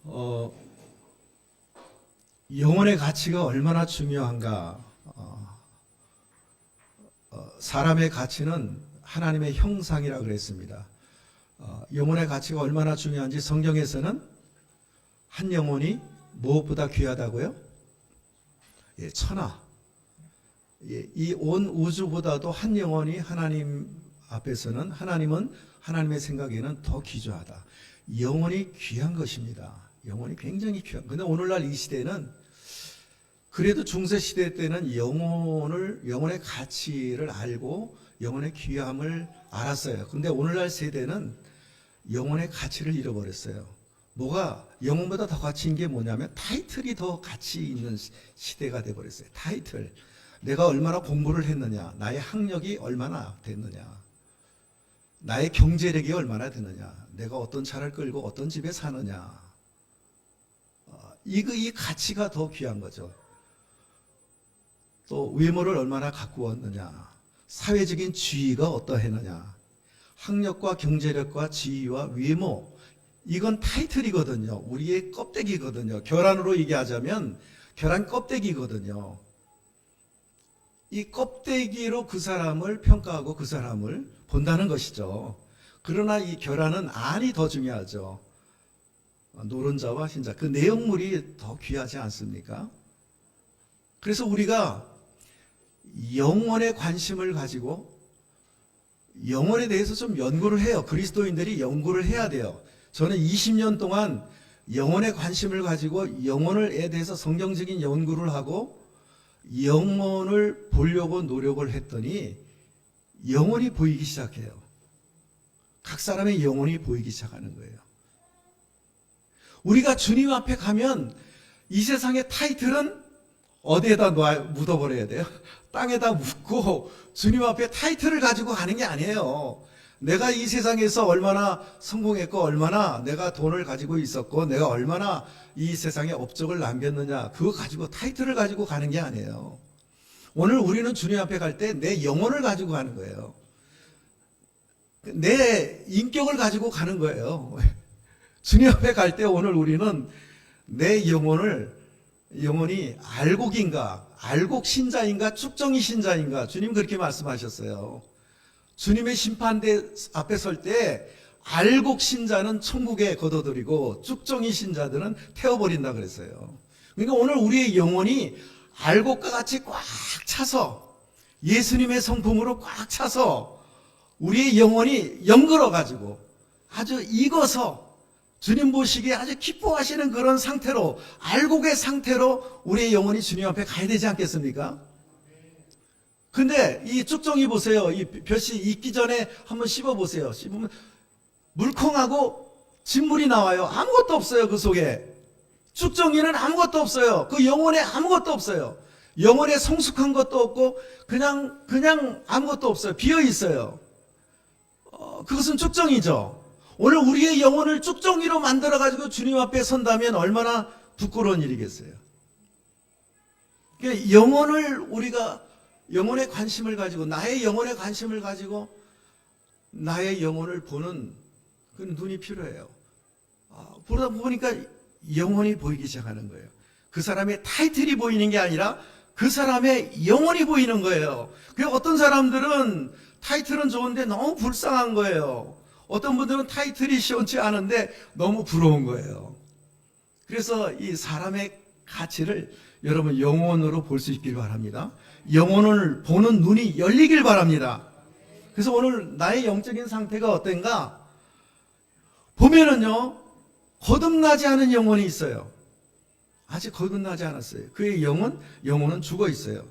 어, 영혼의 가치가 얼마나 중요한가. 사람의 가치는 하나님의 형상이라 그랬습니다. 영혼의 가치가 얼마나 중요한지 성경에서는 한 영혼이 무엇보다 귀하다고요? 예, 천하. 예, 이 온 우주보다도 한 영혼이 하나님 앞에서는, 하나님의 생각에는 더 귀중하다. 영혼이 귀한 것입니다. 영혼이 굉장히 귀한. 근데 오늘날 이 시대는, 그래도 중세 시대 때는 영혼의 가치를 알고 영혼의 귀함을 알았어요. 근데 오늘날 세대는 영혼의 가치를 잃어버렸어요. 뭐가 영혼보다 더 가치인 게 뭐냐면 타이틀이 더 가치 있는 시대가 돼버렸어요. 타이틀. 내가 얼마나 공부를 했느냐, 나의 학력이 얼마나 됐느냐, 나의 경제력이 얼마나 되느냐, 내가 어떤 차를 끌고 어떤 집에 사느냐, 이 가치가 더 귀한 거죠. 또 외모를 얼마나 갖고 왔느냐, 사회적인 지위가 어떠했느냐, 학력과 경제력과 지위와 외모, 이건 타이틀이거든요. 우리의 껍데기거든요. 결함으로 얘기하자면 결함 껍데기거든요. 이 껍데기로 그 사람을 평가하고 그 사람을 본다는 것이죠. 그러나 이 결함은 안이 더 중요하죠. 노른자와 흰자, 그 내용물이 더 귀하지 않습니까? 그래서 우리가 영혼에 관심을 가지고 영혼에 대해서 좀 연구를 해요. 그리스도인들이 연구를 해야 돼요. 저는 20년 동안 영혼에 관심을 가지고 영혼에 대해서 성경적인 연구를 하고 영혼을 보려고 노력을 했더니 영혼이 보이기 시작해요. 각 사람의 영혼이 보이기 시작하는 거예요. 우리가 주님 앞에 가면 이 세상의 타이틀은 어디에다 묻어버려야 돼요? 땅에다 묻고 주님 앞에 타이틀을 가지고 가는 게 아니에요. 내가 이 세상에서 얼마나 성공했고, 얼마나 내가 돈을 가지고 있었고, 내가 얼마나 이 세상에 업적을 남겼느냐, 그거 가지고 타이틀을 가지고 가는 게 아니에요. 오늘 우리는 주님 앞에 갈 때 내 영혼을 가지고 가는 거예요. 내 인격을 가지고 가는 거예요. 주님 앞에 갈 때 오늘 우리는 내 영혼이 알곡인가, 알곡 신자인가, 쭉정이 신자인가, 주님 그렇게 말씀하셨어요. 주님의 심판대 앞에 설 때 알곡 신자는 천국에 거둬들이고 쭉정이 신자들은 태워버린다 그랬어요. 그러니까 오늘 우리의 영혼이 알곡과 같이 꽉 차서, 예수님의 성품으로 꽉 차서 우리의 영혼이 연걸어 가지고 아주 익어서 주님 보시기에 아주 기뻐하시는 그런 상태로, 알곡의 상태로 우리의 영혼이 주님 앞에 가야 되지 않겠습니까? 근데 이 쭉정이 보세요. 이 볕이 익기 전에 한번 씹어보세요. 씹으면 물컹하고 진물이 나와요. 아무것도 없어요, 그 속에. 쭉정이는 아무것도 없어요. 그 영혼에 아무것도 없어요. 영혼에 성숙한 것도 없고 그냥 아무것도 없어요. 비어 있어요. 그것은 쭉정이죠. 오늘 우리의 영혼을 쭉정이로 만들어가지고 주님 앞에 선다면 얼마나 부끄러운 일이겠어요. 그러니까 영혼에 관심을 가지고, 나의 영혼에 관심을 가지고 나의 영혼을 보는 그 눈이 필요해요. 보다 보니까 영혼이 보이기 시작하는 거예요. 그 사람의 타이틀이 보이는 게 아니라 그 사람의 영혼이 보이는 거예요. 그래서 어떤 사람들은 타이틀은 좋은데 너무 불쌍한 거예요. 어떤 분들은 타이틀이 시원치 않은데 너무 부러운 거예요. 그래서 이 사람의 가치를 여러분 영혼으로 볼 수 있길 바랍니다. 영혼을 보는 눈이 열리길 바랍니다. 그래서 오늘 나의 영적인 상태가 어떤가? 보면은요, 거듭나지 않은 영혼이 있어요. 아직 거듭나지 않았어요. 그의 영혼은 죽어 있어요.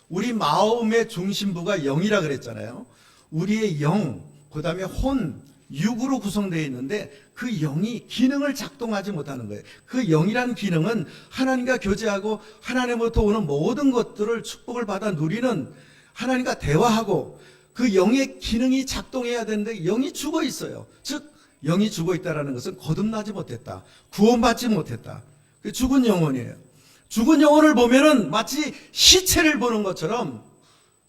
우리 마음의 중심부가 영이라 그랬잖아요. 우리의 영, 그 다음에 혼, 육으로 구성되어 있는데 그 영이 기능을 작동하지 못하는 거예요. 그 영이라는 기능은 하나님과 교제하고 하나님으로부터 오는 모든 것들을 축복을 받아 누리는, 하나님과 대화하고 그 영의 기능이 작동해야 되는데 영이 죽어 있어요. 즉 영이 죽어 있다는 것은 거듭나지 못했다, 구원받지 못했다. 그 죽은 영혼이에요. 죽은 영혼을 보면은 마치 시체를 보는 것처럼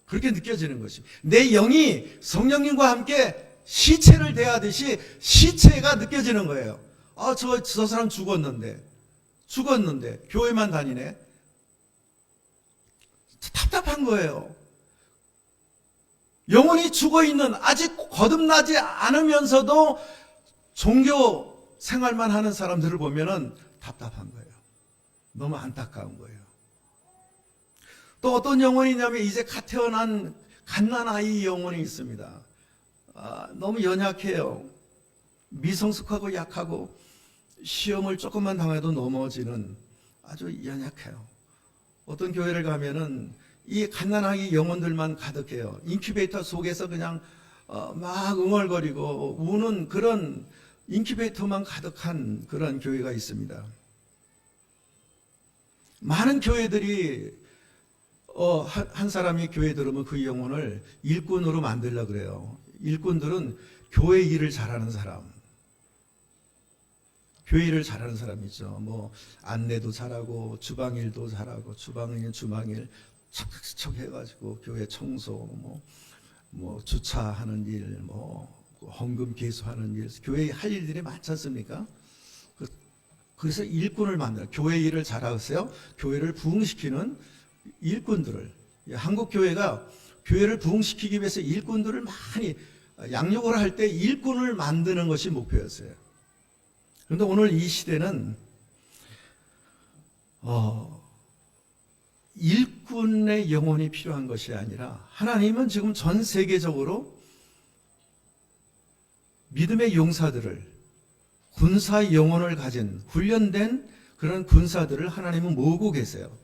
그렇게 느껴지는 것입니다. 내 영이 성령님과 함께 시체를 대하듯이 시체가 느껴지는 거예요. 저 사람 죽었는데 교회만 다니네. 답답한 거예요. 영혼이 죽어있는, 아직 거듭나지 않으면서도 종교 생활만 하는 사람들을 보면은 답답한 거예요. 너무 안타까운 거예요. 또 어떤 영혼이 있냐면 이제 갓 태어난 갓난아이 영혼이 있습니다. 너무 연약해요. 미성숙하고 약하고 시험을 조금만 당해도 넘어지는 아주 연약해요. 어떤 교회를 가면은 이 갓난아기 영혼들만 가득해요. 인큐베이터 속에서 그냥 막 웅얼거리고 우는 그런 인큐베이터만 가득한 그런 교회가 있습니다. 많은 교회들이 한 사람이 교회 들어오면 그 영혼을 일꾼으로 만들려고 그래요. 일꾼들은 교회 일을 잘하는 사람, 교회 일을 잘하는 사람이죠. 뭐 안내도 잘하고 주방일도 잘하고 주방일 주방일 척척 해가지고 교회 청소 뭐 주차하는 일 뭐 헌금 계수하는 일 교회 할 일들이 많지 않습니까? 그래서 일꾼을 만들어 교회 일을 잘하세요. 교회를 부흥시키는 일꾼들을 한국 교회가 교회를 부흥시키기 위해서 일꾼들을 많이 양육을 할 때 일꾼을 만드는 것이 목표였어요. 그런데 오늘 이 시대는 일꾼의 영혼이 필요한 것이 아니라 하나님은 지금 전 세계적으로 믿음의 용사들을 군사 영혼을 가진 훈련된 그런 군사들을 하나님은 모으고 계세요.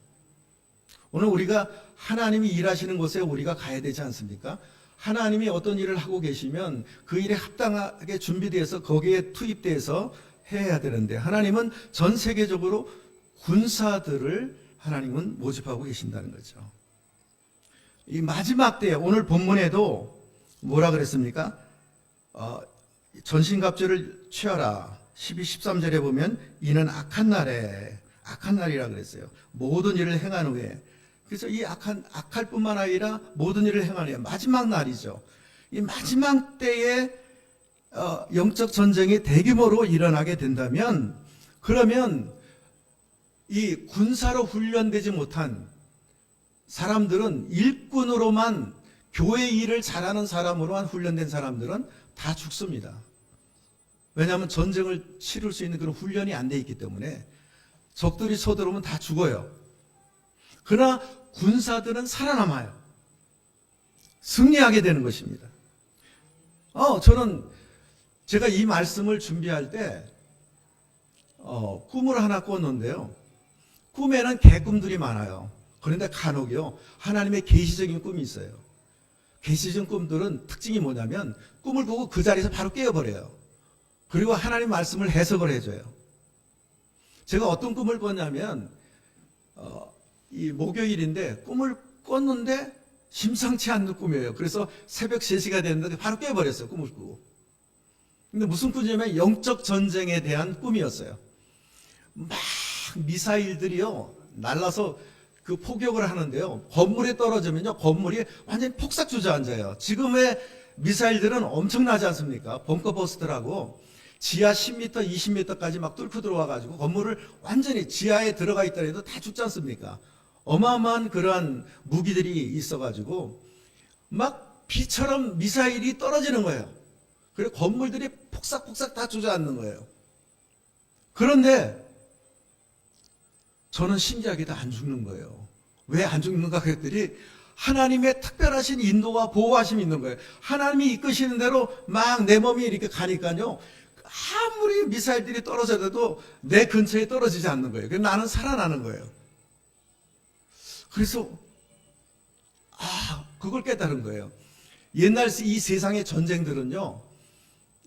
오늘 우리가 하나님이 일하시는 곳에 우리가 가야 되지 않습니까? 하나님이 어떤 일을 하고 계시면 그 일에 합당하게 준비되어서 거기에 투입돼서 해야 되는데 하나님은 전 세계적으로 군사들을 하나님은 모집하고 계신다는 거죠. 이 마지막 때에 오늘 본문에도 뭐라 그랬습니까? 전신갑주를 취하라. 12, 13절에 보면 이는 악한 날이라 그랬어요. 모든 일을 행한 후에. 그래서 이 악할 뿐만 아니라 모든 일을 행한 후에 마지막 날이죠. 이 마지막 때에 영적 전쟁이 대규모로 일어나게 된다면 그러면 이 군사로 훈련되지 못한 사람들은 일꾼으로만 교회 일을 잘하는 사람으로만 훈련된 사람들은 다 죽습니다. 왜냐하면 전쟁을 치를 수 있는 그런 훈련이 안 돼 있기 때문에 적들이 쳐들어오면 다 죽어요. 그러나 군사들은 살아남아요. 승리하게 되는 것입니다. 저는 제가 이 말씀을 준비할 때 꿈을 하나 꿨는데요. 꿈에는 개꿈들이 많아요. 그런데 간혹요 하나님의 계시적인 꿈이 있어요. 계시적인 꿈들은 특징이 뭐냐면 꿈을 보고 그 자리에서 바로 깨어버려요. 그리고 하나님 말씀을 해석을 해줘요. 제가 어떤 꿈을 꿨냐면 이 목요일인데 꿈을 꿨는데 심상치 않는 꿈이에요. 그래서 새벽 3시가 됐는데 바로 깨어버렸어요. 꿈을 꾸고. 근데 무슨 꿈이냐면 영적 전쟁에 대한 꿈이었어요. 막 미사일들이요 날라서 그 포격을 하는데요. 건물에 떨어지면요 건물이 완전히 폭삭 주저앉아요. 지금의 미사일들은 엄청나지 않습니까? 벙커버스터라고 지하 10m, 20m까지 막 뚫고 들어와가지고 건물을 완전히 지하에 들어가 있더라도 다 죽지 않습니까? 어마어마한 그러한 무기들이 있어가지고 막 비처럼 미사일이 떨어지는 거예요. 그리고 건물들이 폭삭폭삭 다 주저앉는 거예요. 그런데 저는 신기하게도 안 죽는 거예요. 왜 안 죽는가 그랬더니 하나님의 특별하신 인도와 보호하심이 있는 거예요. 하나님이 이끄시는 대로 막 내 몸이 이렇게 가니까요. 아무리 미사일들이 떨어져도 내 근처에 떨어지지 않는 거예요. 그래서 나는 살아나는 거예요. 그래서 그걸 깨달은 거예요. 옛날 이 세상의 전쟁들은요.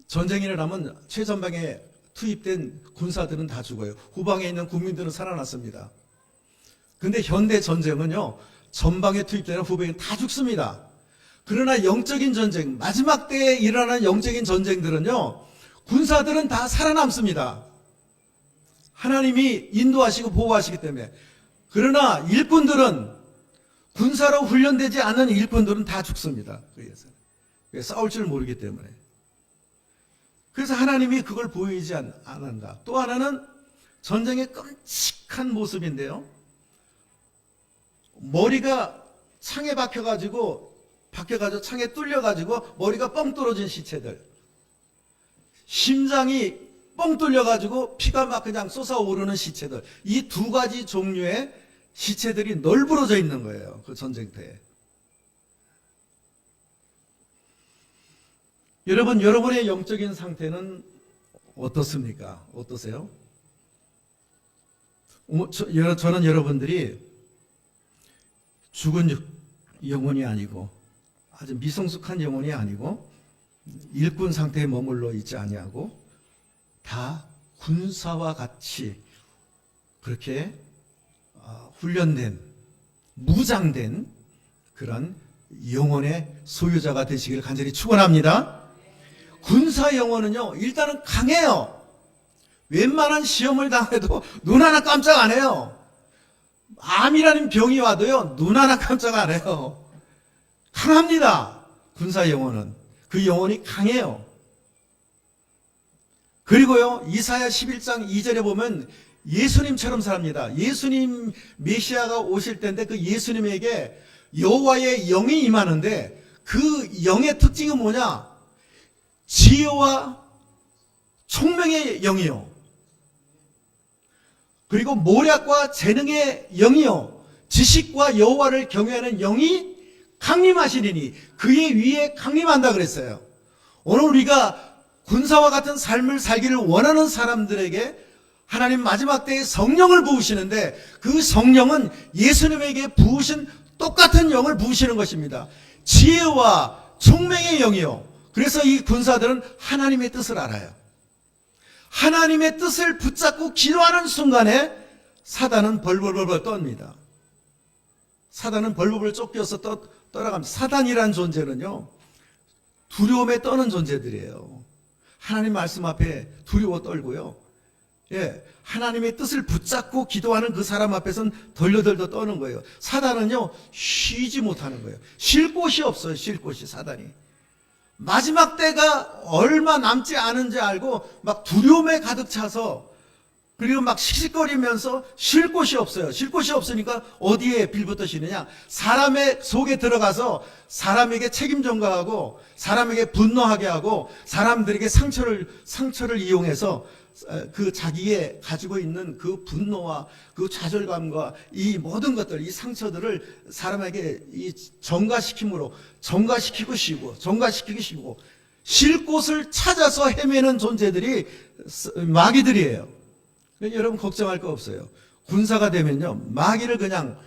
전쟁이 일어나면 최전방에 투입된 군사들은 다 죽어요. 후방에 있는 국민들은 살아났습니다. 근데 현대 전쟁은요. 전방에 투입되는 후방에 다 죽습니다. 그러나 영적인 전쟁, 마지막 때에 일어나는 영적인 전쟁들은요. 군사들은 다 살아남습니다. 하나님이 인도하시고 보호하시기 때문에. 그러나 일꾼들은 군사로 훈련되지 않은 일꾼들은 다 죽습니다. 그래서 싸울 줄 모르기 때문에. 그래서 하나님이 그걸 보이지 않는가. 또 하나는 전쟁의 끔찍한 모습인데요. 머리가 창에 박혀가지고 창에 뚫려가지고 머리가 뻥 떨어진 시체들, 심장이 뻥 뚫려가지고 피가 막 그냥 솟아오르는 시체들, 이 두 가지 종류의 시체들이 널브러져 있는 거예요. 그 전쟁터에. 여러분, 여러분의 영적인 상태는 어떻습니까? 어떠세요? 저는 여러분들이 죽은 영혼이 아니고 아주 미성숙한 영혼이 아니고 일꾼 상태에 머물러 있지 아니하고 다 군사와 같이 그렇게 훈련된, 무장된 그런 영혼의 소유자가 되시기를 간절히 축원합니다. 군사 영혼은요, 일단은 강해요. 웬만한 시험을 당해도 눈 하나 깜짝 안 해요. 암이라는 병이 와도요, 눈 하나 깜짝 안 해요. 강합니다. 군사 영혼은. 그 영혼이 강해요. 그리고요, 이사야 11장 2절에 보면 예수님처럼 삽니다. 예수님 메시아가 오실 때인데 그 예수님에게 여호와의 영이 임하는데 그 영의 특징은 뭐냐? 지혜와 총명의 영이요. 그리고 모략과 재능의 영이요. 지식과 여호와를 경외하는 영이 강림하시리니 그의 위에 강림한다 그랬어요. 오늘 우리가 군사와 같은 삶을 살기를 원하는 사람들에게 하나님 마지막 때에 성령을 부으시는데 그 성령은 예수님에게 부으신 똑같은 영을 부으시는 것입니다. 지혜와 총명의 영이요. 그래서 이 군사들은 하나님의 뜻을 알아요. 하나님의 뜻을 붙잡고 기도하는 순간에 사단은 벌벌벌 떱니다. 사단은 벌벌벌 쫓겨서 떠나갑니다. 사단이란 존재는요, 두려움에 떠는 존재들이에요. 하나님 말씀 앞에 두려워 떨고요. 예, 하나님의 뜻을 붙잡고 기도하는 그 사람 앞에서는 덜덜덜 떠는 거예요. 사단은요, 쉬지 못하는 거예요. 쉴 곳이 없어요. 쉴 곳이, 사단이. 마지막 때가 얼마 남지 않은지 알고 막 두려움에 가득 차서 그리고 막 씩씩거리면서 쉴 곳이 없어요. 쉴 곳이 없으니까 어디에 빌붙어 쉬느냐? 사람의 속에 들어가서 사람에게 책임 전가하고 사람에게 분노하게 하고 사람들에게 상처를 이용해서 그 자기의 가지고 있는 그 분노와 그 좌절감과 이 모든 것들, 이 상처들을 사람에게 이 전가시키고 쉬고 쉴 곳을 찾아서 헤매는 존재들이 마귀들이에요. 여러분 걱정할 거 없어요. 군사가 되면요, 마귀를 그냥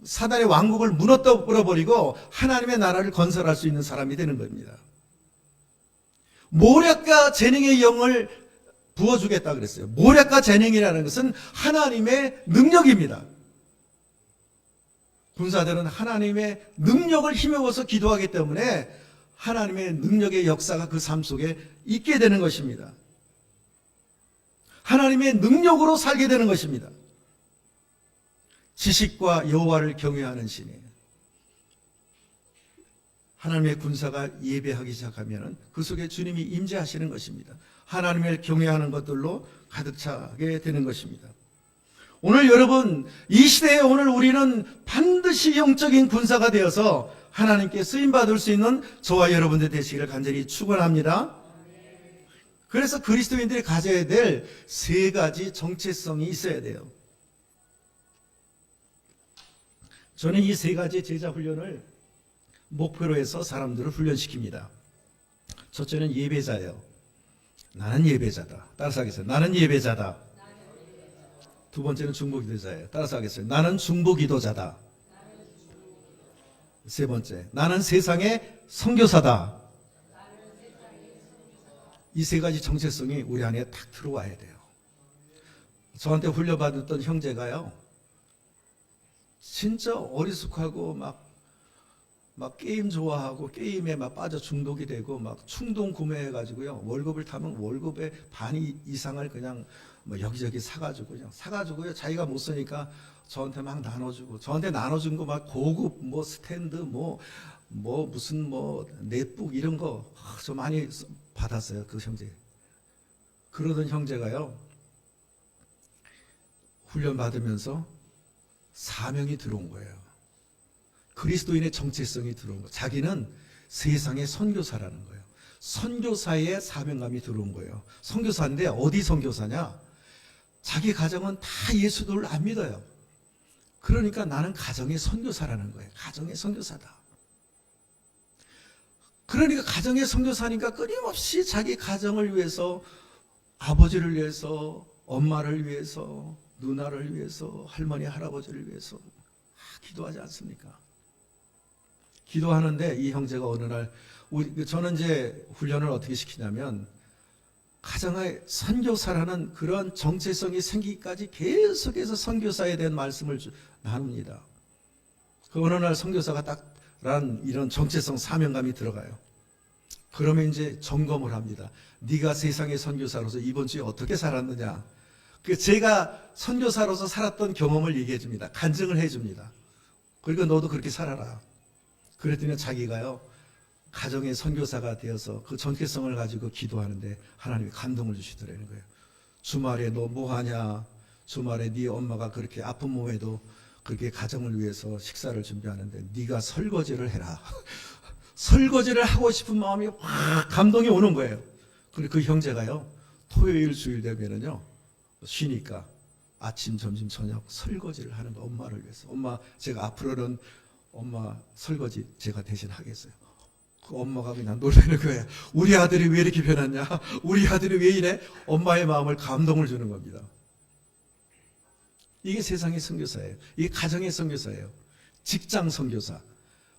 사단의 왕국을 무너뜨려 버리고 하나님의 나라를 건설할 수 있는 사람이 되는 겁니다. 모략과 재능의 영을 부어주겠다 그랬어요. 모략과 재능이라는 것은 하나님의 능력입니다. 군사들은 하나님의 능력을 힘입어서 기도하기 때문에 하나님의 능력의 역사가 그 삶 속에 있게 되는 것입니다. 하나님의 능력으로 살게 되는 것입니다. 지식과 여호와를 경외하는 신이에요. 하나님의 군사가 예배하기 시작하면 그 속에 주님이 임재하시는 것입니다. 하나님을 경외하는 것들로 가득 차게 되는 것입니다. 오늘 여러분, 이 시대에 오늘 우리는 반드시 영적인 군사가 되어서 하나님께 쓰임받을 수 있는 저와 여러분들 되시기를 간절히 축원합니다. 그래서 그리스도인들이 가져야 될 세 가지 정체성이 있어야 돼요. 저는 이 세 가지 제자 훈련을 목표로 해서 사람들을 훈련시킵니다. 첫째는 예배자예요. 나는 예배자다. 따라서 하겠어요. 나는 예배자다. 두 번째는 중보기도자예요. 따라서 하겠어요. 나는 중보기도자다. 세 번째, 나는 세상의 선교사다. 이 세 가지 정체성이 우리 안에 딱 들어와야 돼요. 저한테 훈련받았던 형제가요, 진짜 어리숙하고 막 게임 좋아하고 게임에 막 빠져 중독이 되고 막 충동 구매해가지고요, 월급을 타면 월급의 반 이상을 그냥 뭐 여기저기 사가지고요, 자기가 못 쓰니까 저한테 막 나눠주고, 저한테 나눠준 거 막 고급 뭐 스탠드 뭐 무슨 뭐 넷북 이런 거 저 많이 받았어요. 그 형제. 그러던 형제가요, 훈련 받으면서 사명이 들어온 거예요. 그리스도인의 정체성이 들어온 거예요. 자기는 세상의 선교사라는 거예요. 선교사의 사명감이 들어온 거예요. 선교사인데 어디 선교사냐? 자기 가정은 다 예수를 안 믿어요. 그러니까 나는 가정의 선교사라는 거예요. 가정의 선교사다. 그러니까 가정의 선교사니까 끊임없이 자기 가정을 위해서, 아버지를 위해서, 엄마를 위해서, 누나를 위해서, 할머니, 할아버지를 위해서 기도하지 않습니까? 기도하는데 이 형제가 어느 날, 저는 이제 훈련을 어떻게 시키냐면, 가정의 선교사라는 그런 정체성이 생기기까지 계속해서 선교사에 대한 말씀을 나눕니다. 그 어느 날 선교사가 딱란 이런 정체성 사명감이 들어가요. 그러면 이제 점검을 합니다. 네가 세상의 선교사로서 이번 주에 어떻게 살았느냐. 제가 선교사로서 살았던 경험을 얘기해 줍니다. 간증을 해 줍니다. 그리고 너도 그렇게 살아라. 그랬더니 자기가요, 가정의 선교사가 되어서 그 정체성을 가지고 기도하는데 하나님이 감동을 주시더라는 거예요. 주말에 너 뭐하냐? 주말에 네 엄마가 그렇게 아픈 몸에도 그렇게 가정을 위해서 식사를 준비하는데 네가 설거지를 해라. 설거지를 하고 싶은 마음이 확 감동이 오는 거예요. 그리고 그 형제가요, 토요일 주일 되면은요, 쉬니까 아침, 점심, 저녁 설거지를 하는 거, 엄마를 위해서. 엄마, 제가 앞으로는 엄마 설거지 제가 대신 하겠어요. 그 엄마가 그냥 놀라는 거예요. 우리 아들이 왜 이렇게 변했냐? 우리 아들이 왜 이래? 엄마의 마음을 감동을 주는 겁니다. 이게 세상의 선교사예요. 이게 가정의 선교사예요. 직장 선교사.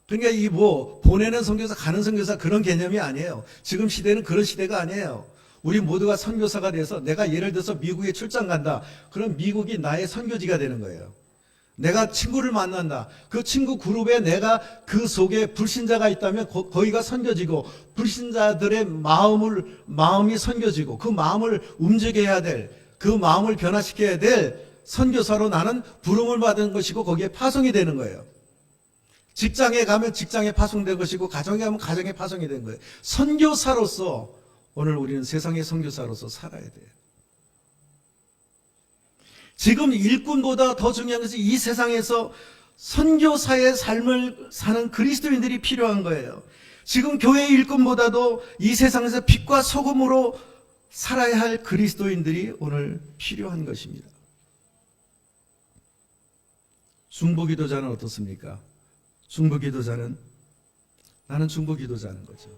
그러니까 이 보내는 선교사, 가는 선교사 그런 개념이 아니에요. 지금 시대는 그런 시대가 아니에요. 우리 모두가 선교사가 돼서 내가 예를 들어서 미국에 출장 간다. 그럼 미국이 나의 선교지가 되는 거예요. 내가 친구를 만난다. 그 친구 그룹에 내가 그 속에 불신자가 있다면 거기가 선교지고, 불신자들의 마음이 선교지고, 그 마음을 움직여야 될, 그 마음을 변화시켜야 될 선교사로 나는 부름을 받은 것이고 거기에 파송이 되는 거예요. 직장에 가면 직장에 파송된 것이고, 가정에 가면 가정에 파송이 된 거예요. 선교사로서 오늘 우리는 세상의 선교사로서 살아야 돼요. 지금 일꾼보다 더 중요한 것은 이 세상에서 선교사의 삶을 사는 그리스도인들이 필요한 거예요. 지금 교회 일꾼보다도 이 세상에서 빛과 소금으로 살아야 할 그리스도인들이 오늘 필요한 것입니다. 중보기도자는 어떻습니까? 중보기도자는, 나는 중보기도자는 거죠.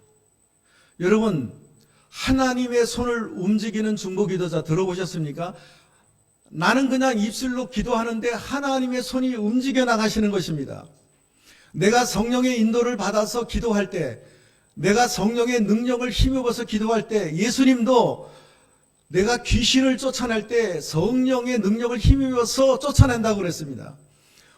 여러분, 하나님의 손을 움직이는 중보기도자 들어보셨습니까? 나는 그냥 입술로 기도하는데 하나님의 손이 움직여 나가시는 것입니다. 내가 성령의 인도를 받아서 기도할 때, 내가 성령의 능력을 힘입어서 기도할 때, 예수님도 내가 귀신을 쫓아낼 때 성령의 능력을 힘입어서 쫓아낸다고 그랬습니다.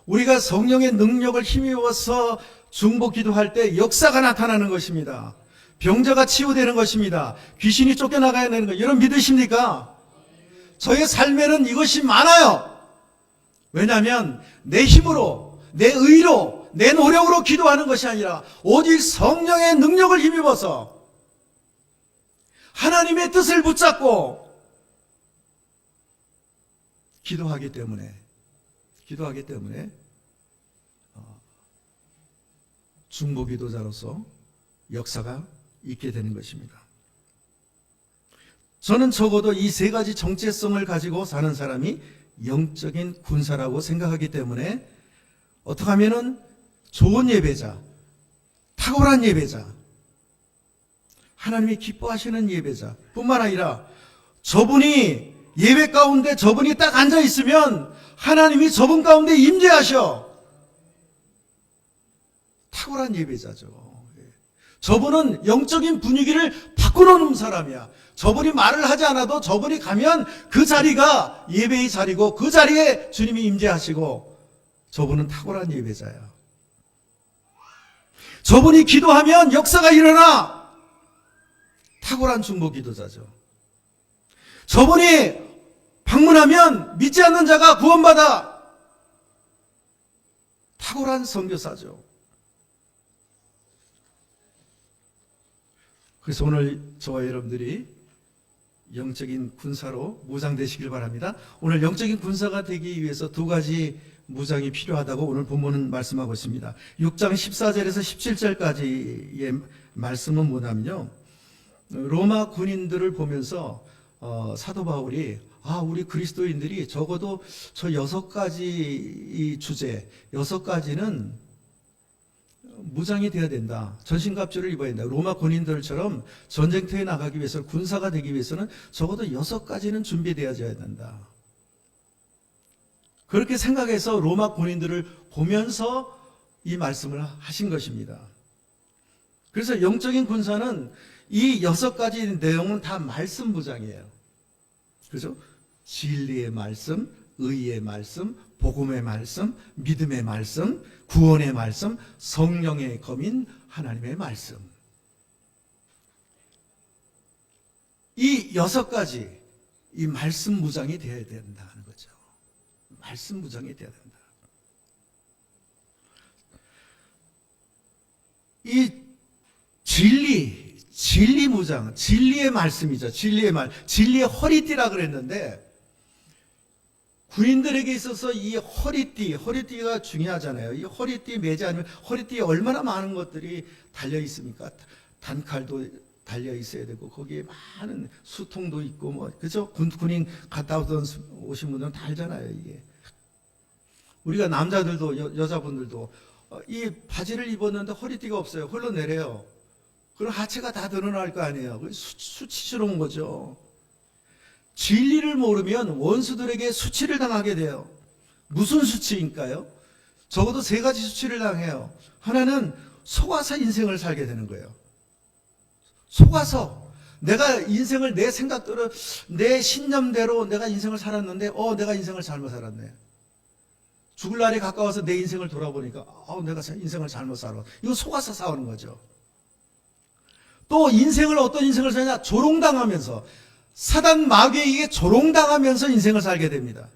우리가 성령의 능력을 힘입어서 중보 기도할 때 역사가 나타나는 것입니다. 병자가 치유되는 것입니다. 귀신이 쫓겨나가야 되는 것, 여러분 믿으십니까? 저의 삶에는 이것이 많아요. 왜냐하면 내 힘으로, 내 의로, 내 노력으로 기도하는 것이 아니라 오직 성령의 능력을 힘입어서 하나님의 뜻을 붙잡고 기도하기 때문에 중보기도자로서 역사가 있게 되는 것입니다. 저는 적어도 이 세 가지 정체성을 가지고 사는 사람이 영적인 군사라고 생각하기 때문에 어떻게 하면은 좋은 예배자, 탁월한 예배자, 하나님이 기뻐하시는 예배자 뿐만 아니라 저분이 예배 가운데 저분이 딱 앉아 있으면 하나님이 저분 가운데 임재하셔. 탁월한 예배자죠. 저분은 영적인 분위기를 바꿔놓는 사람이야. 저분이 말을 하지 않아도 저분이 가면 그 자리가 예배의 자리고 그 자리에 주님이 임재하시고, 저분은 탁월한 예배자야. 저분이 기도하면 역사가 일어나. 탁월한 중보기도자죠. 저분이 방문하면 믿지 않는 자가 구원받아. 탁월한 선교사죠. 그래서 오늘 저와 여러분들이 영적인 군사로 무장되시길 바랍니다. 오늘 영적인 군사가 되기 위해서 두 가지 무장이 필요하다고 오늘 본문은 말씀하고 있습니다. 6장 14절에서 17절까지의 말씀은 뭐냐면요, 로마 군인들을 보면서 사도 바울이 우리 그리스도인들이 적어도 저 6가지 이 주제, 6가지는 무장이 되어야 된다. 전신갑주를 입어야 된다. 로마 군인들처럼 전쟁터에 나가기 위해서, 군사가 되기 위해서는 적어도 6가지는 준비되어야 된다. 그렇게 생각해서 로마 군인들을 보면서 이 말씀을 하신 것입니다. 그래서 영적인 군사는 이 6가지 내용은 다 말씀 무장이에요. 그래서 진리의 말씀, 의의 말씀, 복음의 말씀, 믿음의 말씀, 구원의 말씀, 성령의 검인 하나님의 말씀. 이 6가지, 이 말씀 무장이 되어야 된다는 거죠. 말씀 무장이 되어야 된다. 이 진리 무장, 진리의 말씀이죠. 진리의 허리띠라 그랬는데, 군인들에게 있어서 이 허리띠가 중요하잖아요. 이 허리띠 매지 않으면 허리띠에 얼마나 많은 것들이 달려 있습니까? 단칼도 달려 있어야 되고, 거기에 많은 수통도 있고, 그죠? 군인 갔다 오신 분들은 다 알잖아요, 이게. 우리가 남자들도, 여자분들도, 이 바지를 입었는데 허리띠가 없어요. 흘러내려요. 그럼 하체가 다 드러날 거 아니에요. 수치스러운 거죠. 진리를 모르면 원수들에게 수치를 당하게 돼요. 무슨 수치인가요? 적어도 3가지 수치를 당해요. 하나는 속아서 인생을 살게 되는 거예요. 속아서 내가 인생을 내 생각대로, 내 신념대로 내가 인생을 살았는데 내가 인생을 잘못 살았네. 죽을 날이 가까워서 내 인생을 돌아보니까 내가 인생을 잘못 살아. 이거 속아서 싸우는 거죠. 또 어떤 인생을 사냐? 조롱당하면서, 사단 마귀에게 조롱당하면서 인생을 살게 됩니다.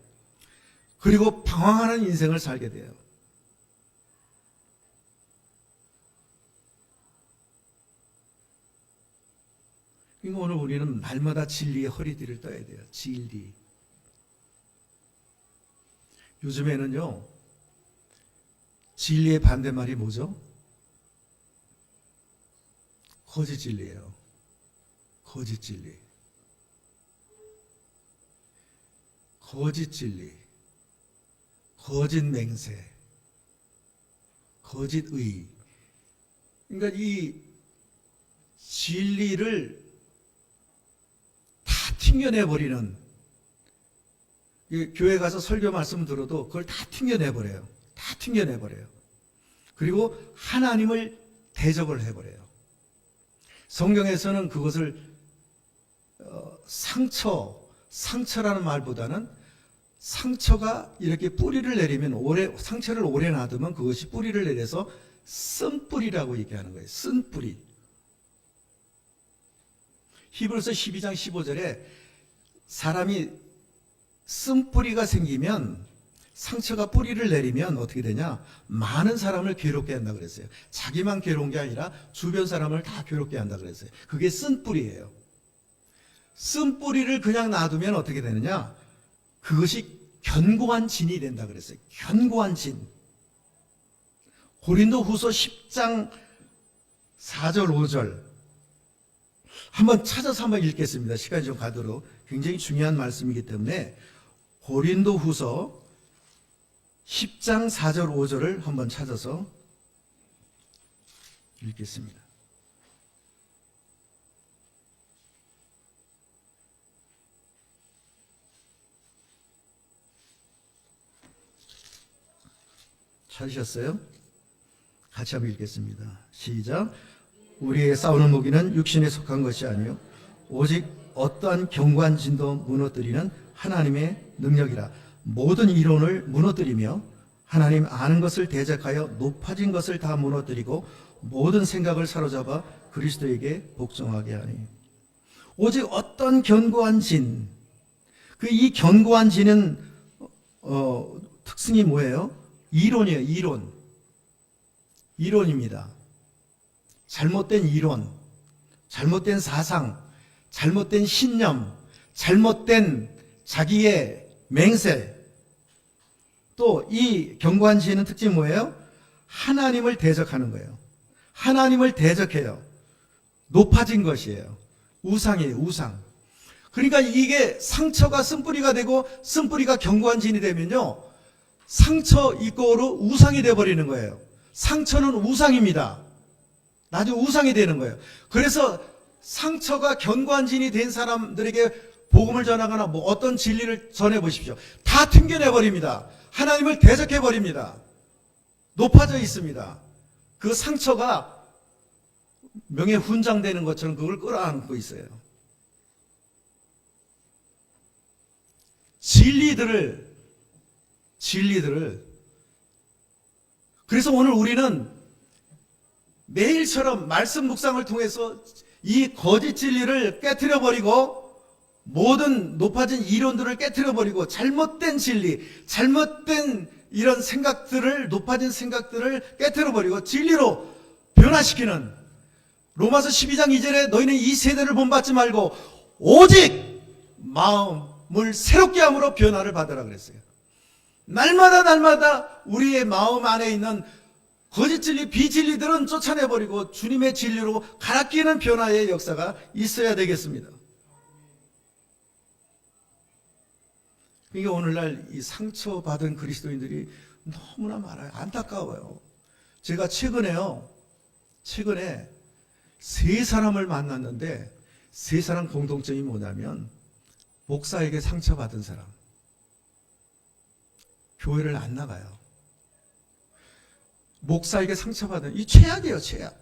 그리고 방황하는 인생을 살게 돼요. 그러니까 오늘 우리는 날마다 진리의 허리띠를 떠야 돼요. 진리. 요즘에는요, 진리의 반대말이 뭐죠? 거짓 진리예요. 거짓 진리. 거짓 진리. 거짓 맹세. 거짓 의. 그러니까 이 진리를 다 튕겨내버리는, 교회 가서 설교 말씀 들어도 그걸 다 튕겨내버려요. 다 튕겨내버려요. 그리고 하나님을 대적을 해버려요. 성경에서는 그것을 상처라는 말보다는, 상처가 이렇게 뿌리를 내리면, 상처를 오래 놔두면 그것이 뿌리를 내려서 쓴뿌리라고 얘기하는 거예요. 쓴뿌리. 히브리서 12장 15절에 사람이 쓴뿌리가 생기면, 상처가 뿌리를 내리면 어떻게 되냐? 많은 사람을 괴롭게 한다 그랬어요. 자기만 괴로운 게 아니라 주변 사람을 다 괴롭게 한다 그랬어요. 그게 쓴뿌리예요. 쓴뿌리를 그냥 놔두면 어떻게 되느냐? 그것이 견고한 진이 된다 그랬어요. 견고한 진. 고린도후서 10장 4절 5절 한번 찾아서 한번 읽겠습니다. 시간이 좀 가도록. 굉장히 중요한 말씀이기 때문에 고린도후서 10장 4절 5절을 한번 찾아서 읽겠습니다. 찾으셨어요? 같이 한번 읽겠습니다. 시작. 우리의 싸우는 무기는 육신에 속한 것이 아니요 오직 어떠한 견고한 진도 무너뜨리는 하나님의 능력이라. 모든 이론을 무너뜨리며 하나님 아는 것을 대적하여 높아진 것을 다 무너뜨리고 모든 생각을 사로잡아 그리스도에게 복종하게 하니. 오직 어떤 견고한 진, 이 견고한 진은 특징이 뭐예요? 이론이에요. 이론입니다. 잘못된 이론, 잘못된 사상, 잘못된 신념, 잘못된 자기의 맹세, 또 이 견고한 지혜는 특징이 뭐예요? 하나님을 대적하는 거예요. 하나님을 대적해요. 높아진 것이에요. 우상이에요, 우상. 그러니까 이게 상처가 쓴뿌리가 되고 쓴뿌리가 견고한 진이 되면요, 상처 이꼬로 우상이 되어버리는 거예요. 상처는 우상입니다. 나중에 우상이 되는 거예요. 그래서 상처가 견고한 진이 된 사람들에게 복음을 전하거나 뭐 어떤 진리를 전해보십시오. 다 튕겨내버립니다. 하나님을 대적해버립니다. 높아져 있습니다. 그 상처가 명예훈장되는 것처럼 그걸 끌어안고 있어요. 진리들을 그래서 오늘 우리는 매일처럼 말씀 묵상을 통해서 이 거짓 진리를 깨트려버리고 모든 높아진 이론들을 깨트려버리고 잘못된 진리, 잘못된 이런 생각들을, 높아진 생각들을 깨트려버리고 진리로 변화시키는, 로마서 12장 2절에 너희는 이 세대를 본받지 말고 오직 마음을 새롭게 함으로 변화를 받으라 그랬어요. 날마다 우리의 마음 안에 있는 거짓 진리, 비진리들은 쫓아내버리고 주님의 진리로 갈아끼는 변화의 역사가 있어야 되겠습니다. 그러니까 오늘날 이 상처받은 그리스도인들이 너무나 많아요. 안타까워요. 제가 최근에 세 사람을 만났는데 세 사람 공통점이 뭐냐면 목사에게 상처받은 사람, 교회를 안 나가요. 목사에게 상처받은, 이 최악이에요, 최악.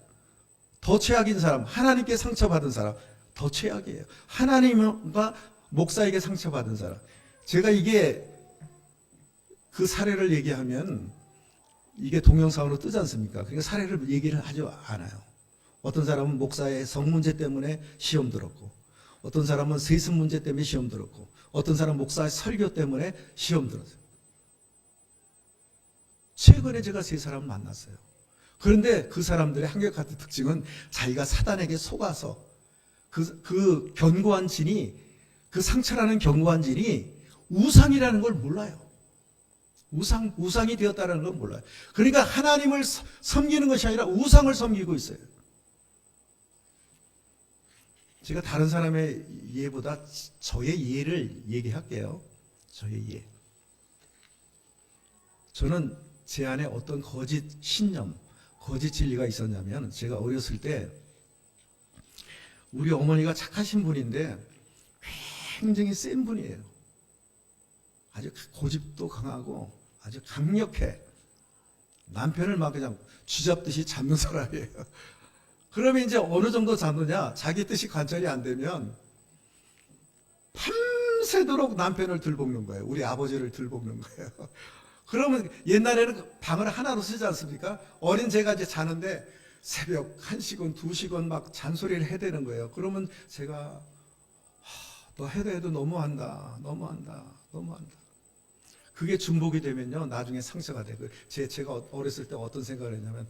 더 최악인 사람, 하나님께 상처받은 사람, 더 최악이에요. 하나님과 목사에게 상처받은 사람. 제가 이게 그 사례를 얘기하면 이게 동영상으로 뜨지 않습니까? 그러니까 사례를 얘기를 하지 않아요. 어떤 사람은 목사의 성 문제 때문에 시험 들었고, 어떤 사람은 세습 문제 때문에 시험 들었고, 어떤 사람은 목사의 설교 때문에 시험 들었어요. 최근에 제가 세 사람을 만났어요. 그런데 그 사람들의 한결같은 특징은 자기가 사단에게 속아서 그 견고한 진이, 그 상처라는 견고한 진이 우상이라는 걸 몰라요. 우상이 되었다는 걸 몰라요. 그러니까 하나님을 섬기는 것이 아니라 우상을 섬기고 있어요. 제가 다른 사람의 이해보다 저의 이해를 얘기할게요. 저의 이해. 저는 제 안에 어떤 거짓 신념, 거짓 진리가 있었냐면, 제가 어렸을 때 우리 어머니가 착하신 분인데 굉장히 센 분이에요. 아주 고집도 강하고 아주 강력해. 남편을 막 그냥 쥐잡듯이 잡는 사람이에요. 그러면 이제 어느 정도 잡느냐, 자기 뜻이 관철이 안 되면 밤새도록 남편을 들볶는 거예요. 우리 아버지를 들볶는 거예요. 그러면 옛날에는 방을 하나로 쓰지 않습니까? 어린 제가 이제 자는데 새벽 1시건 2시건 막 잔소리를 해야 되는 거예요. 그러면 제가 너 해도 너무한다. 그게 중복이 되면요, 나중에 상처가 되고, 제가 어렸을 때 어떤 생각을 했냐면,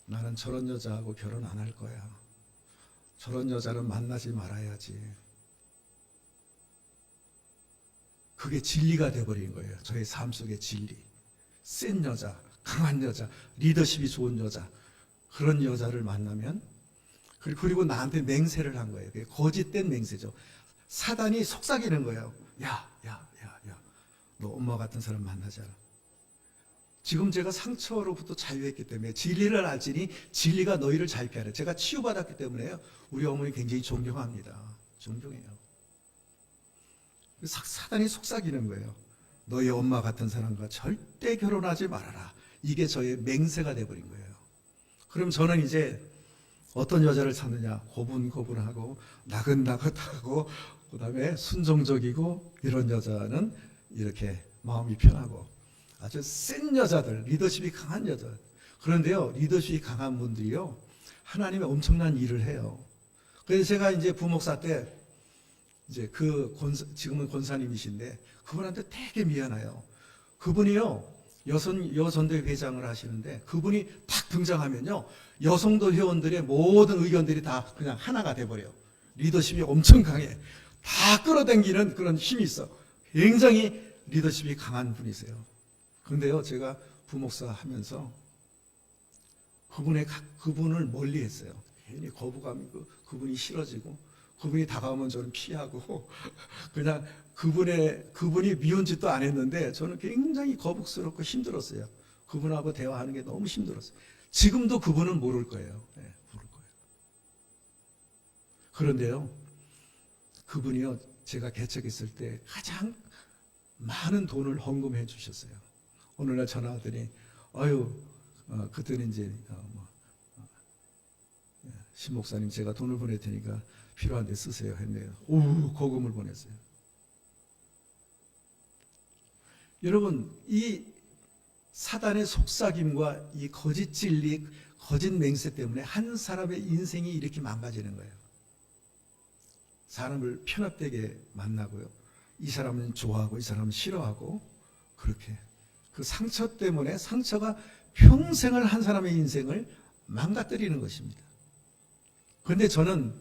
나는 저런 여자하고 결혼 안 할 거야. 저런 여자는 만나지 말아야지. 그게 진리가 되어버린 거예요. 저의 삶 속의 진리. 센 여자, 강한 여자, 리더십이 좋은 여자, 그런 여자를 만나면, 그리고 나한테 맹세를 한 거예요. 그게 거짓된 맹세죠. 사단이 속삭이는 거예요. 야, 너 엄마 같은 사람 만나지 않아. 지금 제가 상처로부터 자유했기 때문에, 진리를 알지니 진리가 너희를 자유케 하라. 제가 치유받았기 때문에요. 우리 어머니 굉장히 존경합니다. 존경해요. 사단이 속삭이는 거예요. 너희 엄마 같은 사람과 절대 결혼하지 말아라. 이게 저의 맹세가 돼버린 거예요. 그럼 저는 이제 어떤 여자를 찾느냐, 고분고분하고 나긋나긋하고 그다음에 순종적이고, 이런 여자는 이렇게 마음이 편하고 아주 센 여자들, 리더십이 강한 여자. 그런데요, 리더십이 강한 분들이요, 하나님의 엄청난 일을 해요. 그래서 제가 이제 부목사 때 이제 지금은 권사님이신데 그분한테 되게 미안해요. 그분이요, 여선대 회장을 하시는데 그분이 딱 등장하면요, 여성도 회원들의 모든 의견들이 다 그냥 하나가 돼버려요. 리더십이 엄청 강해. 다 끌어당기는 그런 힘이 있어. 굉장히 리더십이 강한 분이세요. 그런데요, 제가 부목사 하면서 그분을 멀리 했어요. 괜히 거부감이 그분이 싫어지고, 그분이 다가오면 저는 피하고, 그냥 그분이 미운 짓도 안 했는데 저는 굉장히 거북스럽고 힘들었어요. 그분하고 대화하는 게 너무 힘들었어요. 지금도 그분은 모를 거예요. 네, 모를 거예요. 그런데요, 그분이요, 제가 개척했을 때 가장 많은 돈을 헌금해 주셨어요. 오늘날 전화하더니, 그때는 이제, 신 목사님 제가 돈을 보낼 테니까 필요한 데 쓰세요 했네요. 거금을 보냈어요. 여러분, 이 사단의 속삭임과 이 거짓 진리, 거짓 맹세 때문에 한 사람의 인생이 이렇게 망가지는 거예요. 사람을 편협되게 만나고요. 이 사람은 좋아하고 이 사람은 싫어하고, 그렇게 그 상처 때문에, 상처가 평생을 한 사람의 인생을 망가뜨리는 것입니다. 그런데 저는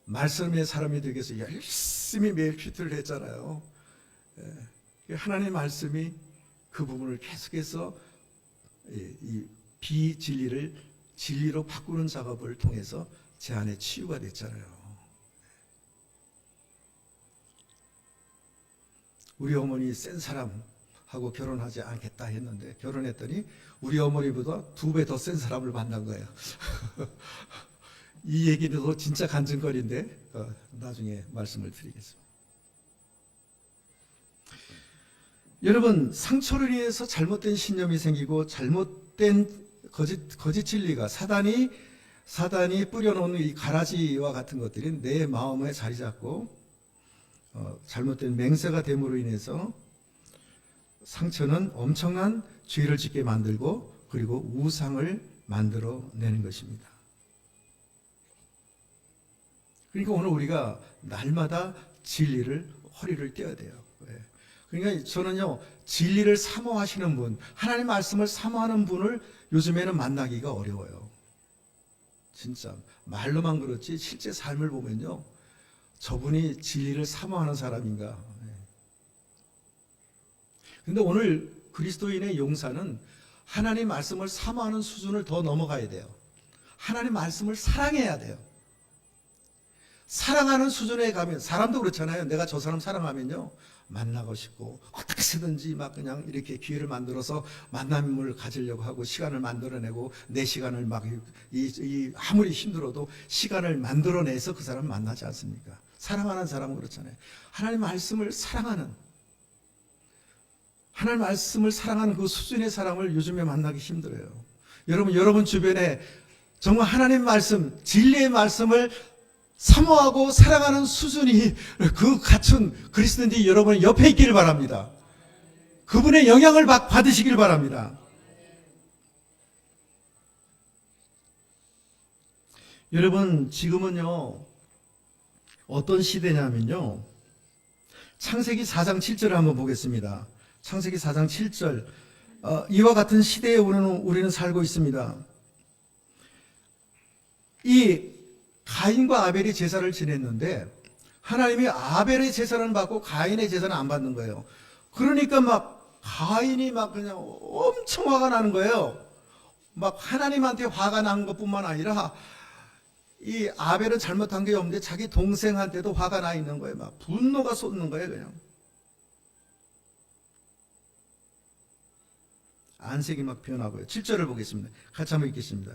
말씀의 사람이 되기 위해서 열심히 매일 큐티를 했잖아요. 하나님의 말씀이 그 부분을 계속해서 이 비진리를 진리로 바꾸는 작업을 통해서 제 안에 치유가 됐잖아요. 우리 어머니 센 사람하고 결혼하지 않겠다 했는데 결혼했더니 우리 어머니보다 2배 더 센 사람을 만난 거예요. 이 얘기도 진짜 간증거리인데 나중에 말씀을 드리겠습니다. 여러분, 상처로 인해서 잘못된 신념이 생기고 잘못된 거짓 진리가 사단이 뿌려놓은 이 가라지와 같은 것들이 내 마음에 자리 잡고 잘못된 맹세가 됨으로 인해서 상처는 엄청난 죄를 짓게 만들고 그리고 우상을 만들어내는 것입니다. 그러니까 오늘 우리가 날마다 진리를 허리를 떼어야 돼요. 그러니까 저는요, 진리를 사모하시는 분, 하나님 말씀을 사모하는 분을 요즘에는 만나기가 어려워요. 진짜 말로만 그렇지 실제 삶을 보면요, 저분이 진리를 사모하는 사람인가. 그런데 오늘 그리스도인의 용사는 하나님 말씀을 사모하는 수준을 더 넘어가야 돼요. 하나님 말씀을 사랑해야 돼요. 사랑하는 수준에 가면, 사람도 그렇잖아요. 내가 저 사람 사랑하면요, 만나고 싶고 어떻게 해서든지 막 그냥 이렇게 기회를 만들어서 만남을 가지려고 하고 시간을 만들어내고 내 시간을 막 아무리 힘들어도 시간을 만들어내서 그 사람을 만나지 않습니까? 사랑하는 사람은 그렇잖아요. 하나님 말씀을 사랑하는 그 수준의 사람을 요즘에 만나기 힘들어요. 여러분 주변에 정말 하나님 말씀, 진리의 말씀을 사모하고 사랑하는 수준이 그 갖춘 그리스도인들이 여러분 옆에 있기를 바랍니다. 그분의 영향을 받으시길 바랍니다. 여러분, 지금은요, 어떤 시대냐면요, 창세기 4장 7절을 한번 보겠습니다. 창세기 4장 7절. 이와 같은 시대에 우리는 살고 있습니다. 이 가인과 아벨이 제사를 지냈는데 하나님이 아벨의 제사는 받고 가인의 제사는 안 받는 거예요. 그러니까 막 가인이 막 그냥 엄청 화가 나는 거예요. 막 하나님한테 화가 난 것뿐만 아니라 이 아벨은 잘못한 게 없는데 자기 동생한테도 화가 나 있는 거예요. 막 분노가 쏟는 거예요, 그냥. 안색이 막 변하고요. 7절을 보겠습니다. 같이 한번 읽겠습니다.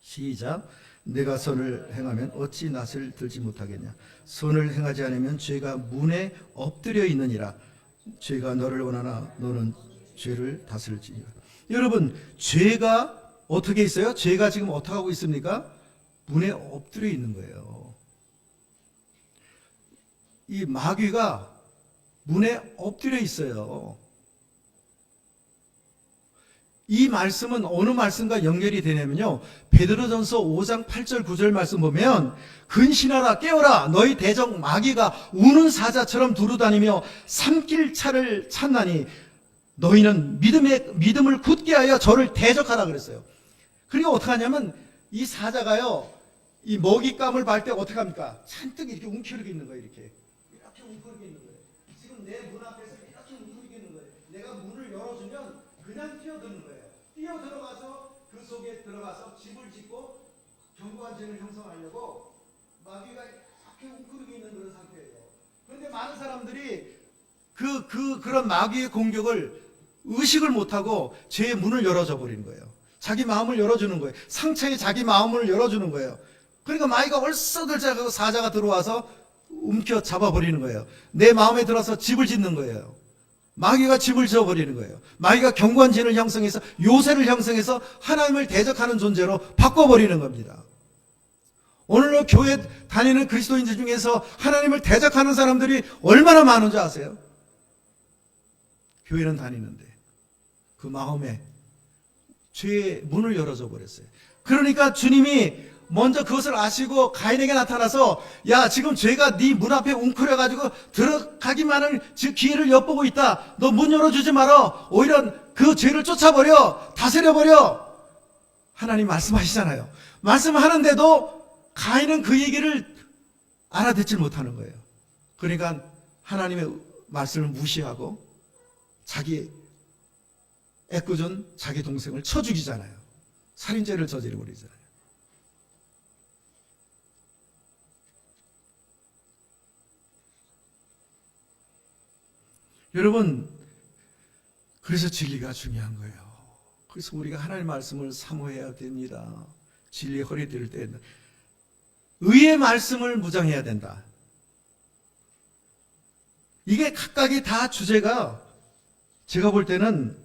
시작. 내가 선을 행하면 어찌 낯을 들지 못하겠냐. 선을 행하지 않으면 죄가 문에 엎드려 있느니라. 죄가 너를 원하나 너는 죄를 다스릴지니라. 여러분, 죄가 어떻게 있어요? 죄가 지금 어떻게 하고 있습니까? 문에 엎드려 있는 거예요. 이 마귀가 문에 엎드려 있어요. 이 말씀은 어느 말씀과 연결이 되냐면요, 베드로전서 5장 8절 9절 말씀 보면 근신하라 깨어라 너희 대적 마귀가 우는 사자처럼 두루다니며 삼킬 차를 찾나니 너희는 믿음을 굳게 하여 저를 대적하라 그랬어요. 그러니까 어떻게 하냐면 이 사자가요, 이 먹잇감을 발 때 어떻게 합니까? 잔뜩 이렇게 움켜쥐고 있는 거예요. 이렇게 움켜쥐고 있는 거예요. 지금 내 문 앞에서 이렇게 움켜쥐고 있는 거예요. 내가 문을 열어주면 그냥 뛰어드는 거예요. 뛰어들어가서 그 속에 들어가서 집을 짓고 견고한 을 형성하려고 마귀가 이렇게 움켜쥐고 있는 그런 상태예요. 그런데 많은 사람들이 그런 마귀의 공격을 의식을 못하고 죄의 문을 열어줘 버리는 거예요. 자기 마음을 열어주는 거예요. 상처에 자기 마음을 열어주는 거예요. 그러니까 마귀가 얼싸들자고 사자가 들어와서 움켜 잡아버리는 거예요. 내 마음에 들어서 집을 짓는 거예요. 마귀가 집을 지어버리는 거예요. 마귀가 견고한 진을 형성해서 요새를 형성해서 하나님을 대적하는 존재로 바꿔버리는 겁니다. 오늘날 교회 다니는 그리스도인들 중에서 하나님을 대적하는 사람들이 얼마나 많은 줄 아세요? 교회는 다니는데 그 마음에 죄의 문을 열어줘 버렸어요. 그러니까 주님이 먼저 그것을 아시고 가인에게 나타나서 야 지금 죄가 네 문 앞에 웅크려가지고 들어가기만 한 기회를 엿보고 있다. 너 문 열어주지 마라. 오히려 그 죄를 쫓아버려. 다스려버려. 하나님 말씀하시잖아요. 말씀하는데도 가인은 그 얘기를 알아듣질 못하는 거예요. 그러니까 하나님의 말씀을 무시하고 자기 애꿎은 자기 동생을 쳐 죽이잖아요. 살인죄를 저지르 버리잖아요. 여러분, 그래서 진리가 중요한 거예요. 그래서 우리가 하나님의 말씀을 사모해야 됩니다. 진리의 허리띠를 떼야 된다. 의의 말씀을 무장해야 된다. 이게 각각이 다 주제가 제가 볼 때는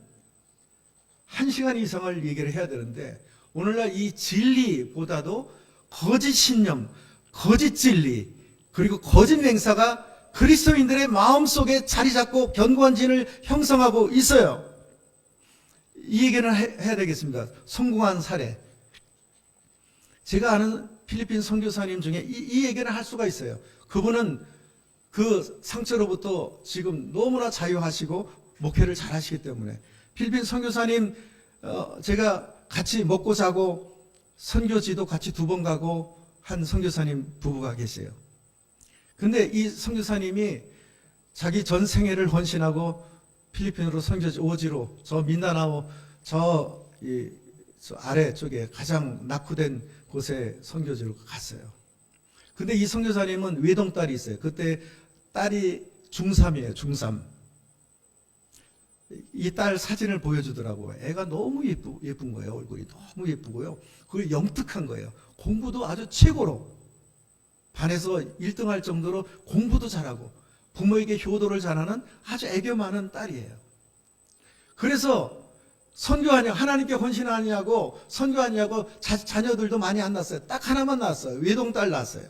1시간 이상을 얘기를 해야 되는데 오늘날 이 진리보다도 거짓 신념, 거짓 진리, 그리고 거짓 맹사가 그리스도인들의 마음속에 자리 잡고 견고한 진을 형성하고 있어요. 이 얘기는 해야 되겠습니다. 성공한 사례. 제가 아는 필리핀 선교사님 중에 이 얘기를 할 수가 있어요. 그분은 그 상처로부터 지금 너무나 자유하시고 목회를 잘 하시기 때문에 필리핀 선교사님 제가 같이 먹고 자고 선교지도 같이 2번 가고 한 선교사님 부부가 계세요. 근데 이 선교사님이 자기 전 생애를 헌신하고 필리핀으로 선교지 오지로 저 민다나오 저 아래쪽에 가장 낙후된 곳에 선교지로 갔어요. 근데 이 선교사님은 외동딸이 있어요. 그때 딸이 중3이에요. 중3. 이 딸 사진을 보여주더라고요. 애가 너무 예쁜 거예요. 얼굴이 너무 예쁘고요. 그리고 영특한 거예요. 공부도 아주 최고로 반에서 1등 할 정도로 공부도 잘하고 부모에게 효도를 잘하는 아주 애교 많은 딸이에요. 그래서 선교하냐 하나님께 헌신하냐고 선교하냐고 자녀들도 많이 안 낳았어요. 딱 하나만 낳았어요. 외동딸 낳았어요.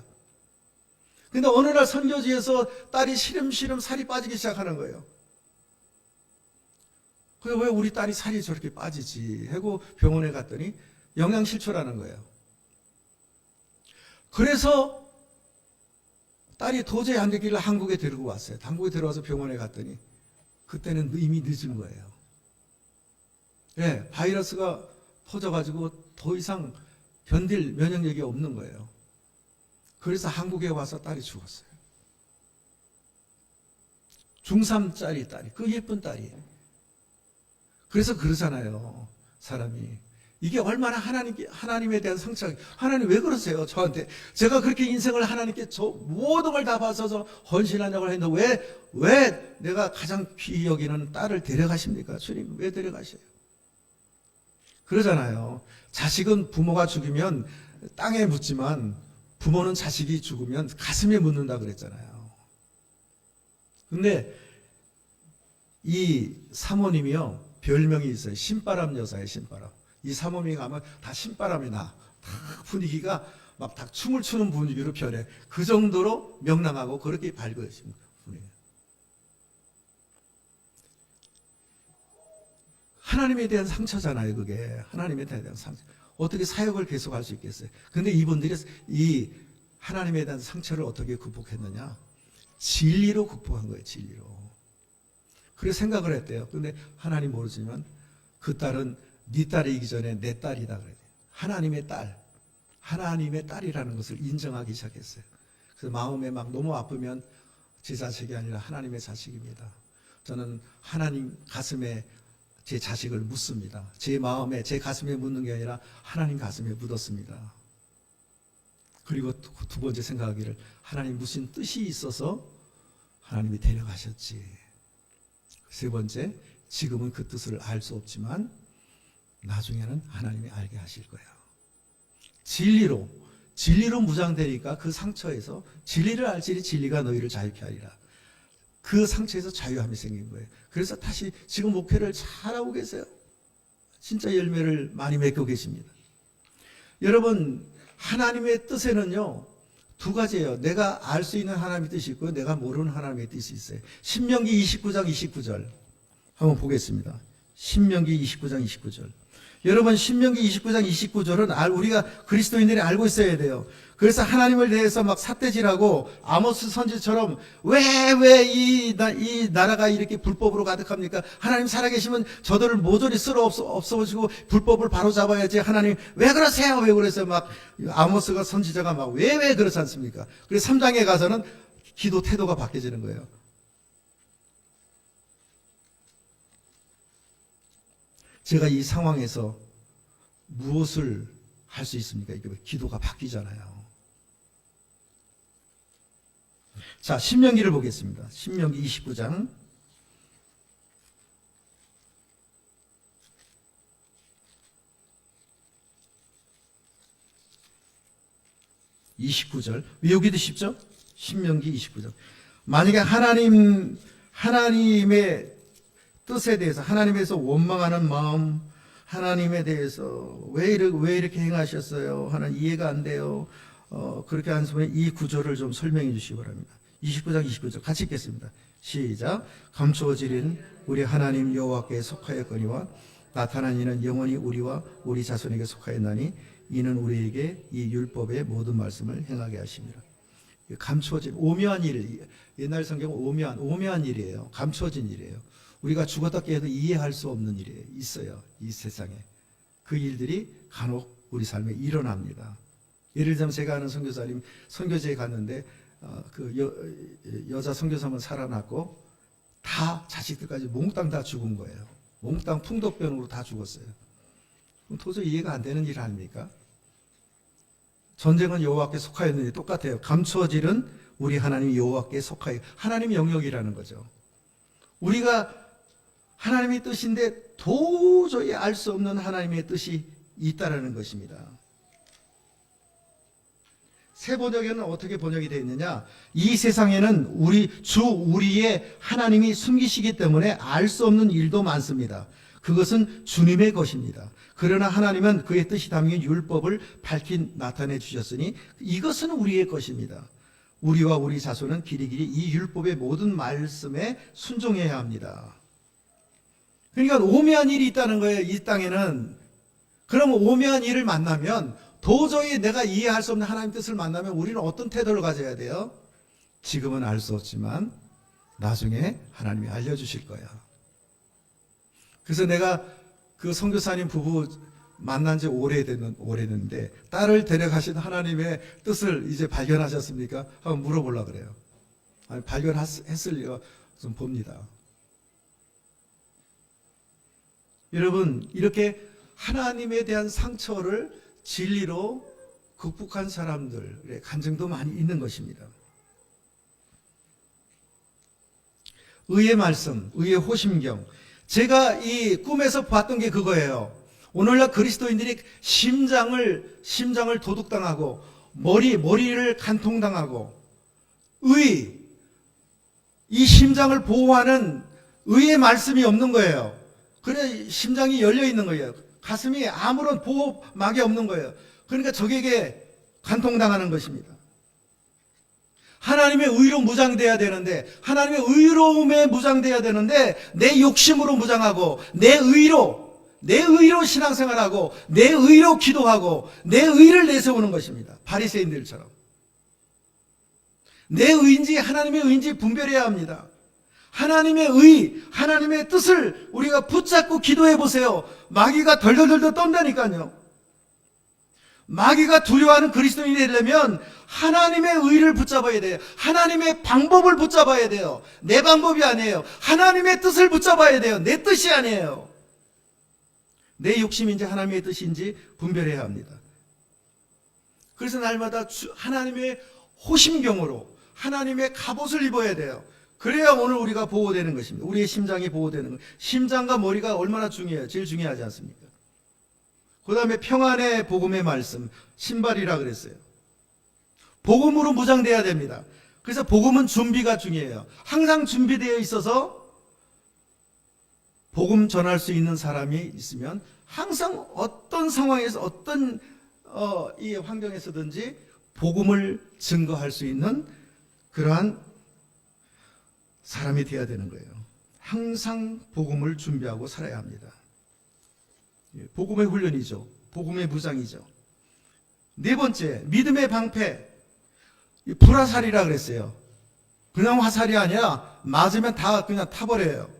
근데 어느 날 선교지에서 딸이 시름시름 살이 빠지기 시작하는 거예요. 그래서 왜 우리 딸이 살이 저렇게 빠지지 하고 병원에 갔더니 영양실조라는 거예요. 그래서 딸이 도저히 안 되길래 한국에 데리고 왔어요. 한국에 데려와서 병원에 갔더니 그때는 이미 늦은 거예요. 네, 바이러스가 퍼져가지고 더 이상 견딜 면역력이 없는 거예요. 그래서 한국에 와서 딸이 죽었어요. 중3짜리 딸이, 그 예쁜 딸이에요. 그래서 그러잖아요, 사람이. 이게 얼마나 하나님에 대한 상처, 하나님 왜 그러세요, 저한테? 제가 그렇게 인생을 하나님께 저 모든 걸 다 바쳐서 헌신하냐고 했는데 왜 내가 가장 귀히 여기는 딸을 데려가십니까? 주님, 왜 데려가셔요? 그러잖아요. 자식은 부모가 죽으면 땅에 묻지만 부모는 자식이 죽으면 가슴에 묻는다 그랬잖아요. 근데 이 사모님이요, 별명이 있어요. 신바람 여사예요, 신바람. 이 사모님이 가면 다 신바람이 나. 다 분위기가 막 다 춤을 추는 분위기로 변해. 그 정도로 명랑하고 그렇게 밝으신 분이에요. 하나님에 대한 상처잖아요, 그게. 하나님에 대한 상처. 어떻게 사역을 계속할 수 있겠어요? 근데 이분들이 이 하나님에 대한 상처를 어떻게 극복했느냐? 진리로 극복한 거예요, 진리로. 그래서 생각을 했대요. 근데 하나님 모르지만 그 딸은 네 딸이기 전에 내 딸이다 그래요. 하나님의 딸. 하나님의 딸이라는 것을 인정하기 시작했어요. 그래서 마음에 막 너무 아프면 제 자식이 아니라 하나님의 자식입니다. 저는 하나님 가슴에 제 자식을 묻습니다. 제 마음에, 제 가슴에 묻는 게 아니라 하나님 가슴에 묻었습니다. 그리고 두 번째 생각하기를, 하나님 무슨 뜻이 있어서 하나님이 데려가셨지. 세 번째, 지금은 그 뜻을 알 수 없지만 나중에는 하나님이 알게 하실 거야. 진리로 무장되니까 그 상처에서 진리를 알지니 진리가 너희를 자유케 하리라. 그 상처에서 자유함이 생긴 거예요. 그래서 다시 지금 목회를 잘하고 계세요. 진짜 열매를 많이 맺고 계십니다. 여러분, 하나님의 뜻에는요, 두 가지예요. 내가 알 수 있는 하나님의 뜻이 있고요, 내가 모르는 하나님의 뜻이 있어요. 신명기 29장 29절 한번 보겠습니다. 신명기 29장 29절. 여러분, 신명기 29장 29절은 우리가 그리스도인들이 알고 있어야 돼요. 그래서 하나님을 대해서 막 삿대질하고 아모스 선지처럼 왜 이 나라가 이렇게 불법으로 가득합니까? 하나님 살아계시면 저들을 모조리 쓸어 없어지고 불법을 바로잡아야지. 하나님 왜 그러세요? 왜 그러세요? 막 아모스가 선지자가 막 왜 그렇지 않습니까? 그래서 3장에 가서는 기도 태도가 바뀌어지는 거예요. 제가 이 상황에서 무엇을 할 수 있습니까? 이게 기도가 바뀌잖아요. 자, 신명기를 보겠습니다. 신명기 29장 29절 외우기도 쉽죠? 신명기 29절. 만약에 하나님의 뜻에 대해서, 하나님에서 원망하는 마음, 하나님에 대해서 왜 이렇게 행하셨어요? 하나님 이해가 안 돼요. 그렇게 하시면 이 구절을 좀 설명해 주시기 바랍니다. 29장 29절 같이 읽겠습니다. 시작. 감추어지린 우리 하나님 여호와께 속하였거니와 나타난 이는 영원히 우리와 우리 자손에게 속하였나니 이는 우리에게 이 율법의 모든 말씀을 행하게 하십니다. 감추어진 오묘한 일, 옛날 성경은 오묘한 일이에요. 감추어진 일이에요. 우리가 죽었다 깨어도 이해할 수 없는 일이 있어요. 이 세상에. 그 일들이 간혹 우리 삶에 일어납니다. 예를 들면 제가 아는 선교사님 선교지에 갔는데 그 여자 선교사만 살아났고 다 자식들까지 몽땅 다 죽은 거예요. 몽땅 풍독병으로 다 죽었어요. 그럼 도저히 이해가 안 되는 일 아닙니까? 전쟁은 여호와께 속하였느니 똑같아요. 감추어질은 우리 하나님 여호와께 속하여, 하나님 영역이라는 거죠. 우리가 하나님의 뜻인데 도저히 알 수 없는 하나님의 뜻이 있다라는 것입니다. 새 번역에는 어떻게 번역이 되어 있느냐? 이 세상에는 우리의 하나님이 숨기시기 때문에 알 수 없는 일도 많습니다. 그것은 주님의 것입니다. 그러나 하나님은 그의 뜻이 담긴 율법을 밝히 나타내 주셨으니 이것은 우리의 것입니다. 우리와 우리 자손은 길이길이 이 율법의 모든 말씀에 순종해야 합니다. 그러니까 오묘한 일이 있다는 거예요. 이 땅에는. 그러면 오묘한 일을 만나면, 도저히 내가 이해할 수 없는 하나님 뜻을 만나면 우리는 어떤 태도를 가져야 돼요? 지금은 알 수 없지만 나중에 하나님이 알려주실 거야. 그래서 내가 그 선교사님 부부 만난 지 오래됐는데 딸을 데려가신 하나님의 뜻을 이제 발견하셨습니까? 한번 물어보려고 그래요. 아니, 발견했을 리가 좀 봅니다. 여러분, 이렇게 하나님에 대한 상처를 진리로 극복한 사람들의 간증도 많이 있는 것입니다. 의의 말씀, 의의 호심경. 제가 이 꿈에서 봤던 게 그거예요. 오늘날 그리스도인들이 심장을 도둑당하고 머리를 간통당하고 이 심장을 보호하는 의의 말씀이 없는 거예요. 그래 심장이 열려 있는 거예요. 가슴이 아무런 보호막이 없는 거예요. 그러니까 적에게 간통당하는 것입니다. 하나님의 의로 무장돼야 되는데, 하나님의 의로움에 무장돼야 되는데 내 욕심으로 무장하고 내 의로 신앙생활하고 내 의로 기도하고 내 의를 내세우는 것입니다. 바리새인들처럼. 내 의인지 하나님의 의인지 분별해야 합니다. 하나님의 의, 하나님의 뜻을 우리가 붙잡고 기도해 보세요. 마귀가 덜덜덜 떤다니까요. 마귀가 두려워하는 그리스도인이 되려면 하나님의 의를 붙잡아야 돼요. 하나님의 방법을 붙잡아야 돼요. 내 방법이 아니에요. 하나님의 뜻을 붙잡아야 돼요. 내 뜻이 아니에요. 내 욕심인지 하나님의 뜻인지 분별해야 합니다. 그래서 날마다 하나님의 호심경으로 하나님의 갑옷을 입어야 돼요. 그래야 오늘 우리가 보호되는 것입니다. 우리의 심장이 보호되는 것. 심장과 머리가 얼마나 중요해요. 제일 중요하지 않습니까? 그 다음에 평안의 복음의 말씀, 신발이라 그랬어요. 복음으로 무장돼야 됩니다. 그래서 복음은 준비가 중요해요. 항상 준비되어 있어서 복음 전할 수 있는 사람이 있으면 항상 어떤 상황에서 어떤 이 환경에서든지 복음을 증거할 수 있는 그러한 사람이 되어야 되는 거예요. 항상 복음을 준비하고 살아야 합니다. 복음의 훈련이죠. 복음의 무장이죠. 네 번째, 믿음의 방패. 불화살이라 그랬어요. 그냥 화살이 아니라 맞으면 다 그냥 타버려요.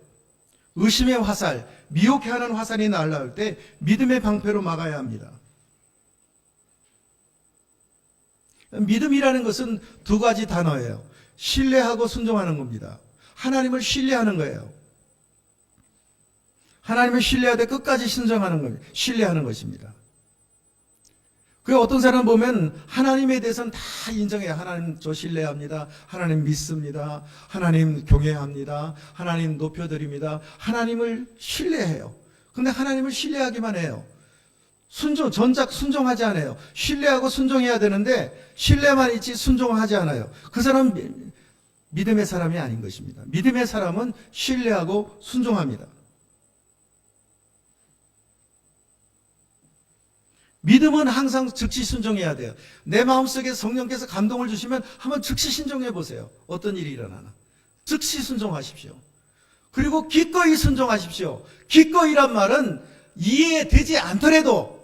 의심의 화살, 미혹해 하는 화살이 날아올 때 믿음의 방패로 막아야 합니다. 믿음이라는 것은 두 가지 단어예요. 신뢰하고 순종하는 겁니다. 하나님을 신뢰하는 거예요. 하나님을 신뢰하되 끝까지 순종하는 겁니다. 신뢰하는 것입니다. 그 어떤 사람 보면 하나님에 대해서는 다 인정해요. 하나님 저 신뢰합니다. 하나님 믿습니다. 하나님 경외합니다. 하나님 높여드립니다. 하나님을 신뢰해요. 근데 하나님을 신뢰하기만 해요. 전작 순종하지 않아요. 신뢰하고 순종해야 되는데 신뢰만 있지 순종하지 않아요. 그 사람은 믿음의 사람이 아닌 것입니다. 믿음의 사람은 신뢰하고 순종합니다. 믿음은 항상 즉시 순종해야 돼요. 내 마음속에 성령께서 감동을 주시면 한번 즉시 순종해 보세요. 어떤 일이 일어나나. 즉시 순종하십시오. 그리고 기꺼이 순종하십시오. 기꺼이란 말은 이해되지 않더라도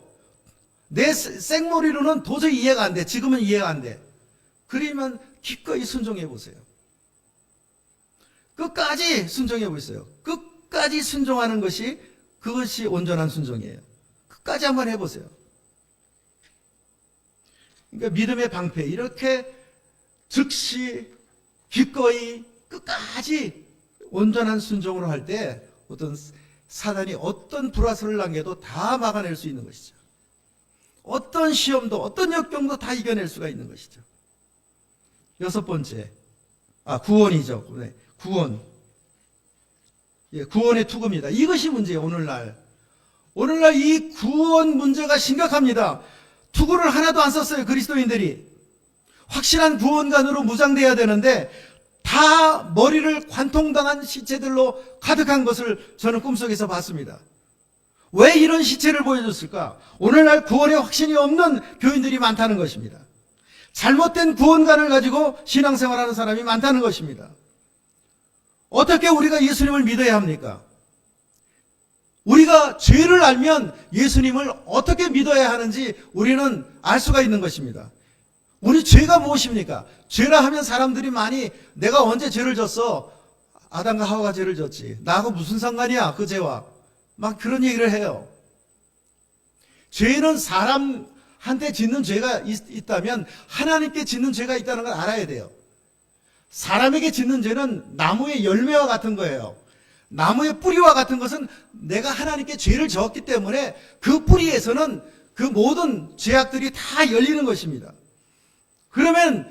내 생머리로는 도저히 이해가 안 돼. 지금은 이해가 안 돼. 그러면 기꺼이 순종해 보세요. 끝까지 순종해 보세요. 끝까지 순종하는 것이 그것이 온전한 순종이에요. 끝까지 한번 해보세요. 그러니까 믿음의 방패, 이렇게 즉시 기꺼이 끝까지 온전한 순종으로 할 때 어떤 사단이 어떤 불화설을 남겨도 다 막아낼 수 있는 것이죠. 어떤 시험도 어떤 역경도 다 이겨낼 수가 있는 것이죠. 여섯 번째, 구원이죠. 네, 구원. 예, 구원의 투구입니다. 이것이 문제예요. 오늘날 이 구원 문제가 심각합니다. 투구를 하나도 안 썼어요. 그리스도인들이. 확실한 구원관으로 무장돼야 되는데 다 머리를 관통당한 시체들로 가득한 것을 저는 꿈속에서 봤습니다. 왜 이런 시체를 보여줬을까? 오늘날 구원의 확신이 없는 교인들이 많다는 것입니다. 잘못된 구원관을 가지고 신앙생활하는 사람이 많다는 것입니다. 어떻게 우리가 예수님을 믿어야 합니까? 우리가 죄를 알면 예수님을 어떻게 믿어야 하는지 우리는 알 수가 있는 것입니다. 우리 죄가 무엇입니까? 죄라 하면 사람들이 많이 내가 언제 죄를 졌어? 아담과 하와가 죄를 졌지. 나하고 무슨 상관이야? 그 죄와. 막 그런 얘기를 해요. 죄는 사람한테 짓는 죄가 있다면 하나님께 짓는 죄가 있다는 걸 알아야 돼요. 사람에게 짓는 죄는 나무의 열매와 같은 거예요. 나무의 뿌리와 같은 것은 내가 하나님께 죄를 졌기 때문에 그 뿌리에서는 그 모든 죄악들이 다 열리는 것입니다. 그러면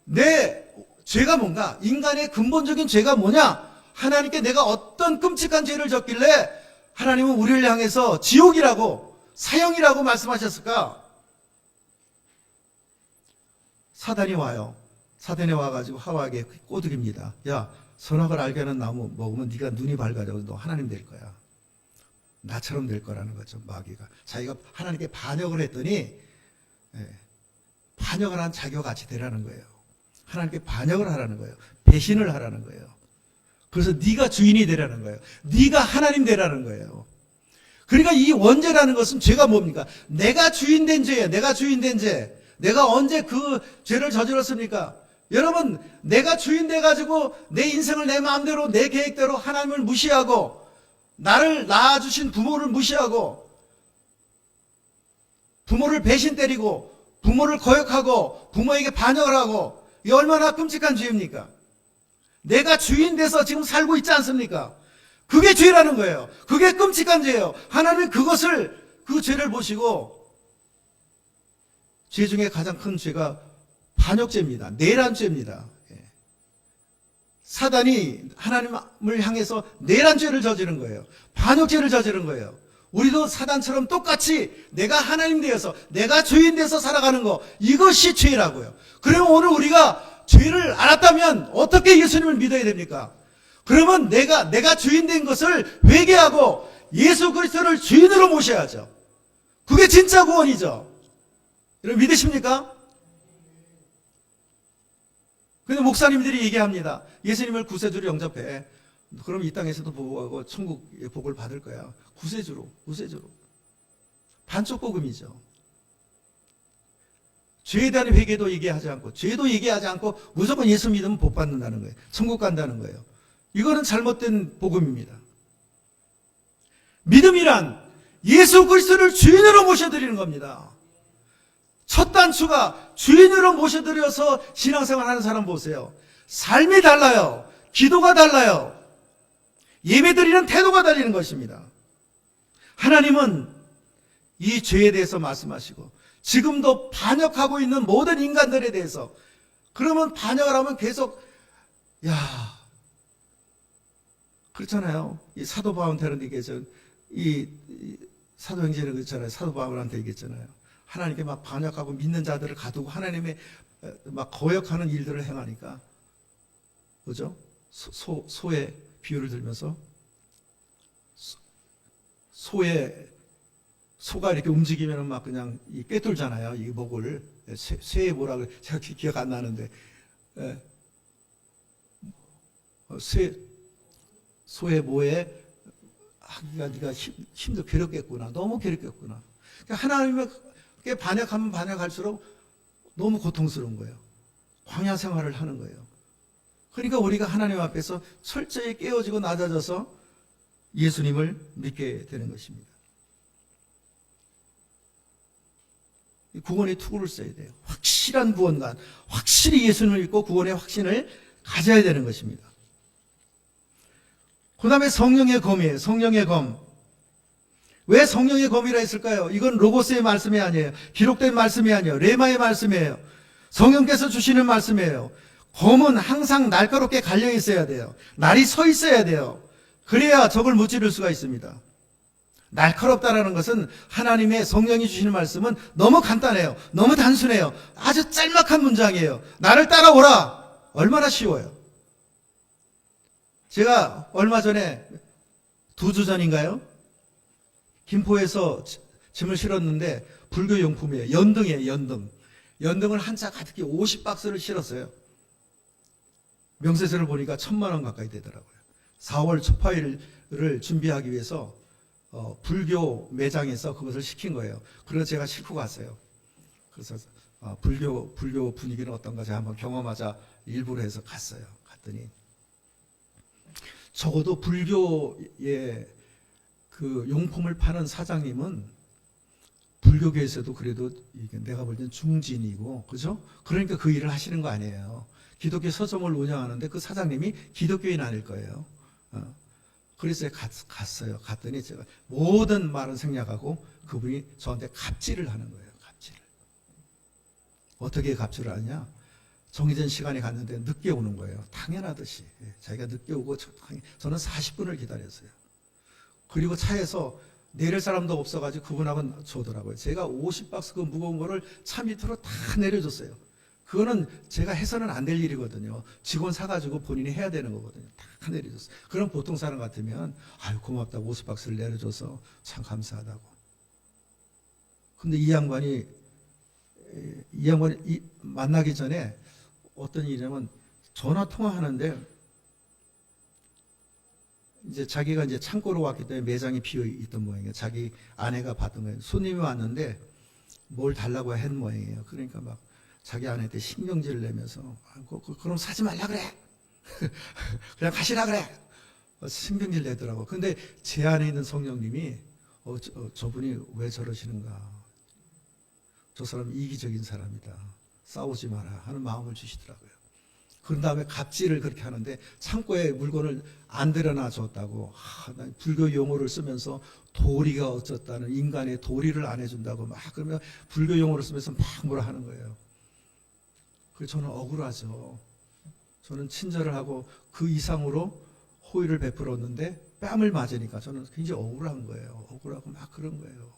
내 죄가 뭔가? 인간의 근본적인 죄가 뭐냐? 하나님께 내가 어떤 끔찍한 죄를 졌길래 하나님은 우리를 향해서 지옥이라고 사형이라고 말씀하셨을까? 사단이 와요. 사단이 와가지고 하와에게 꼬드깁니다. 야, 선악을 알게 하는 나무 먹으면 네가 눈이 밝아져서 너 하나님 될 거야. 나처럼 될 거라는 거죠. 마귀가. 자기가 하나님께 반역을 했더니 반역을 한 자기와 같이 되라는 거예요. 하나님께 반역을 하라는 거예요. 배신을 하라는 거예요. 그래서 네가 주인이 되라는 거예요. 네가 하나님 되라는 거예요. 그러니까 이 원죄라는 것은 죄가 뭡니까? 내가 주인 된 죄예요. 내가 주인 된 죄. 내가 언제 그 죄를 저질렀습니까? 여러분, 내가 주인 돼가지고 내 인생을 내 마음대로 내 계획대로 하나님을 무시하고 나를 낳아주신 부모를 무시하고 부모를 배신 때리고 부모를 거역하고 부모에게 반역을 하고 이 얼마나 끔찍한 죄입니까? 내가 주인 돼서 지금 살고 있지 않습니까? 그게 죄라는 거예요. 그게 끔찍한 죄예요. 하나님은 그 죄를 보시고 죄 중에 가장 큰 죄가 반역죄입니다. 내란죄입니다. 사단이 하나님을 향해서 내란죄를 저지른 거예요. 반역죄를 저지른 거예요. 우리도 사단처럼 똑같이 내가 하나님 되어서 내가 주인 돼서 살아가는 거, 이것이 죄라고요. 그러면 오늘 우리가 죄를 알았다면 어떻게 예수님을 믿어야 됩니까? 그러면 내가 주인 된 것을 회개하고 예수 그리스도를 주인으로 모셔야죠. 그게 진짜 구원이죠. 여러분 믿으십니까? 근데 목사님들이 얘기합니다. 예수님을 구세주로 영접해. 그럼 이 땅에서도 복하고 천국의 복을 받을 거야. 구세주로. 반쪽 복음이죠. 죄에 대한 회개도 얘기하지 않고, 죄도 얘기하지 않고 무조건 예수 믿으면 복 받는다는 거예요. 천국 간다는 거예요. 이거는 잘못된 복음입니다. 믿음이란 예수 그리스도를 주인으로 모셔드리는 겁니다. 첫 단추가 주인으로 모셔드려서 신앙생활 하는 사람 보세요. 삶이 달라요. 기도가 달라요. 예배드리는 태도가 달리는 것입니다. 하나님은 이 죄에 대해서 말씀하시고 지금도 반역하고 있는 모든 인간들에 대해서, 그러면 반역을 하면 계속 그렇잖아요. 이 사도 바울한테 얘기했잖아요. 이 사도행전에 그렇잖아요. 사도 바울한테 얘기했잖아요. 하나님께 막 반역하고 믿는 자들을 가두고 하나님의 막 거역하는 일들을 행하니까, 그죠? 소의 비유를 들면서 소가 이렇게 움직이면 막 그냥 꿰뚫잖아요. 이 목을. 쇠의 뭐라 그래? 제가 기억 안 나는데. 소의 모에 네가 힘도 괴롭겠구나. 너무 괴롭겠구나. 그러니까 하나님께 반역하면 반역할수록 너무 고통스러운 거예요. 광야 생활을 하는 거예요. 그러니까 우리가 하나님 앞에서 철저히 깨어지고 낮아져서 예수님을 믿게 되는 것입니다. 구원의 투구를 써야 돼요. 확실한 구원관, 확실히 예수님을 믿고 구원의 확신을 가져야 되는 것입니다. 그 다음에 성령의 검이에요. 성령의 검. 왜 성령의 검이라 했을까요? 이건 로고스의 말씀이 아니에요. 기록된 말씀이 아니에요. 레마의 말씀이에요. 성령께서 주시는 말씀이에요. 검은 항상 날카롭게 갈려 있어야 돼요. 날이 서 있어야 돼요. 그래야 적을 무찌를 수가 있습니다. 날카롭다라는 것은 하나님의 성령이 주시는 말씀은 너무 간단해요. 너무 단순해요. 아주 짤막한 문장이에요. 나를 따라오라. 얼마나 쉬워요. 제가 얼마 전에 2주 전인가요? 김포에서 짐을 실었는데 불교 용품이에요. 연등이에요. 연등을 한 차 가득히 50박스를 실었어요. 명세서를 보니까 1,000만 원 가까이 되더라고요. 4월 초파일을 준비하기 위해서 불교 매장에서 그것을 시킨 거예요. 그래서 제가 싣고 갔어요. 그래서 불교 분위기는 어떤가 제가 한번 경험하자 일부러 해서 갔어요. 갔더니 적어도 불교의 그 용품을 파는 사장님은 불교계에서도 그래도 내가 볼 땐 중진이고, 그죠? 그러니까 그 일을 하시는 거 아니에요. 기독교 서점을 운영하는데 그 사장님이 기독교인 아닐 거예요. 그래서 갔어요. 갔더니 제가 모든 말은 생략하고 그분이 저한테 갑질을 하는 거예요. 갑질을. 어떻게 갑질을 하냐? 정해진 시간에 갔는데 늦게 오는 거예요. 당연하듯이. 자기가 늦게 오고 저는 40분을 기다렸어요. 그리고 차에서 내릴 사람도 없어가지고 그분하고 저더라고요. 제가 50박스 그 무거운 거를 차 밑으로 다 내려줬어요. 그거는 제가 해서는 안 될 일이거든요. 직원 사가지고 본인이 해야 되는 거거든요. 다 내려줬어요. 그럼 보통 사람 같으면 아유 고맙다고 50박스를 내려줘서 참 감사하다고. 근데 이 양반이 만나기 전에 어떤 일이냐면 전화 통화하는데 이제 자기가 이제 창고로 왔기 때문에 매장이 비어 있던 모양이에요. 자기 아내가 받은 거예요. 손님이 왔는데 뭘 달라고 한 모양이에요. 그러니까 막 자기 아내한테 신경질을 내면서 그럼 사지 말라 그래. 그냥 가시라 그래. 신경질 내더라고. 근데 제 안에 있는 성령님이 저분이 왜 저러시는가. 저 사람 이기적인 사람이다. 싸우지 마라 하는 마음을 주시더라고요. 그런 다음에 갑질을 그렇게 하는데 창고에 물건을 안 들여놔 줬다고 난 불교 용어를 쓰면서 도리가 어쩌다는 인간의 도리를 안 해준다고 막 그러면 불교 용어를 쓰면서 막 뭐라 하는 거예요. 그래서 저는 억울하죠. 저는 친절을 하고 그 이상으로 호의를 베풀었는데 뺨을 맞으니까 저는 굉장히 억울한 거예요. 억울하고 막 그런 거예요.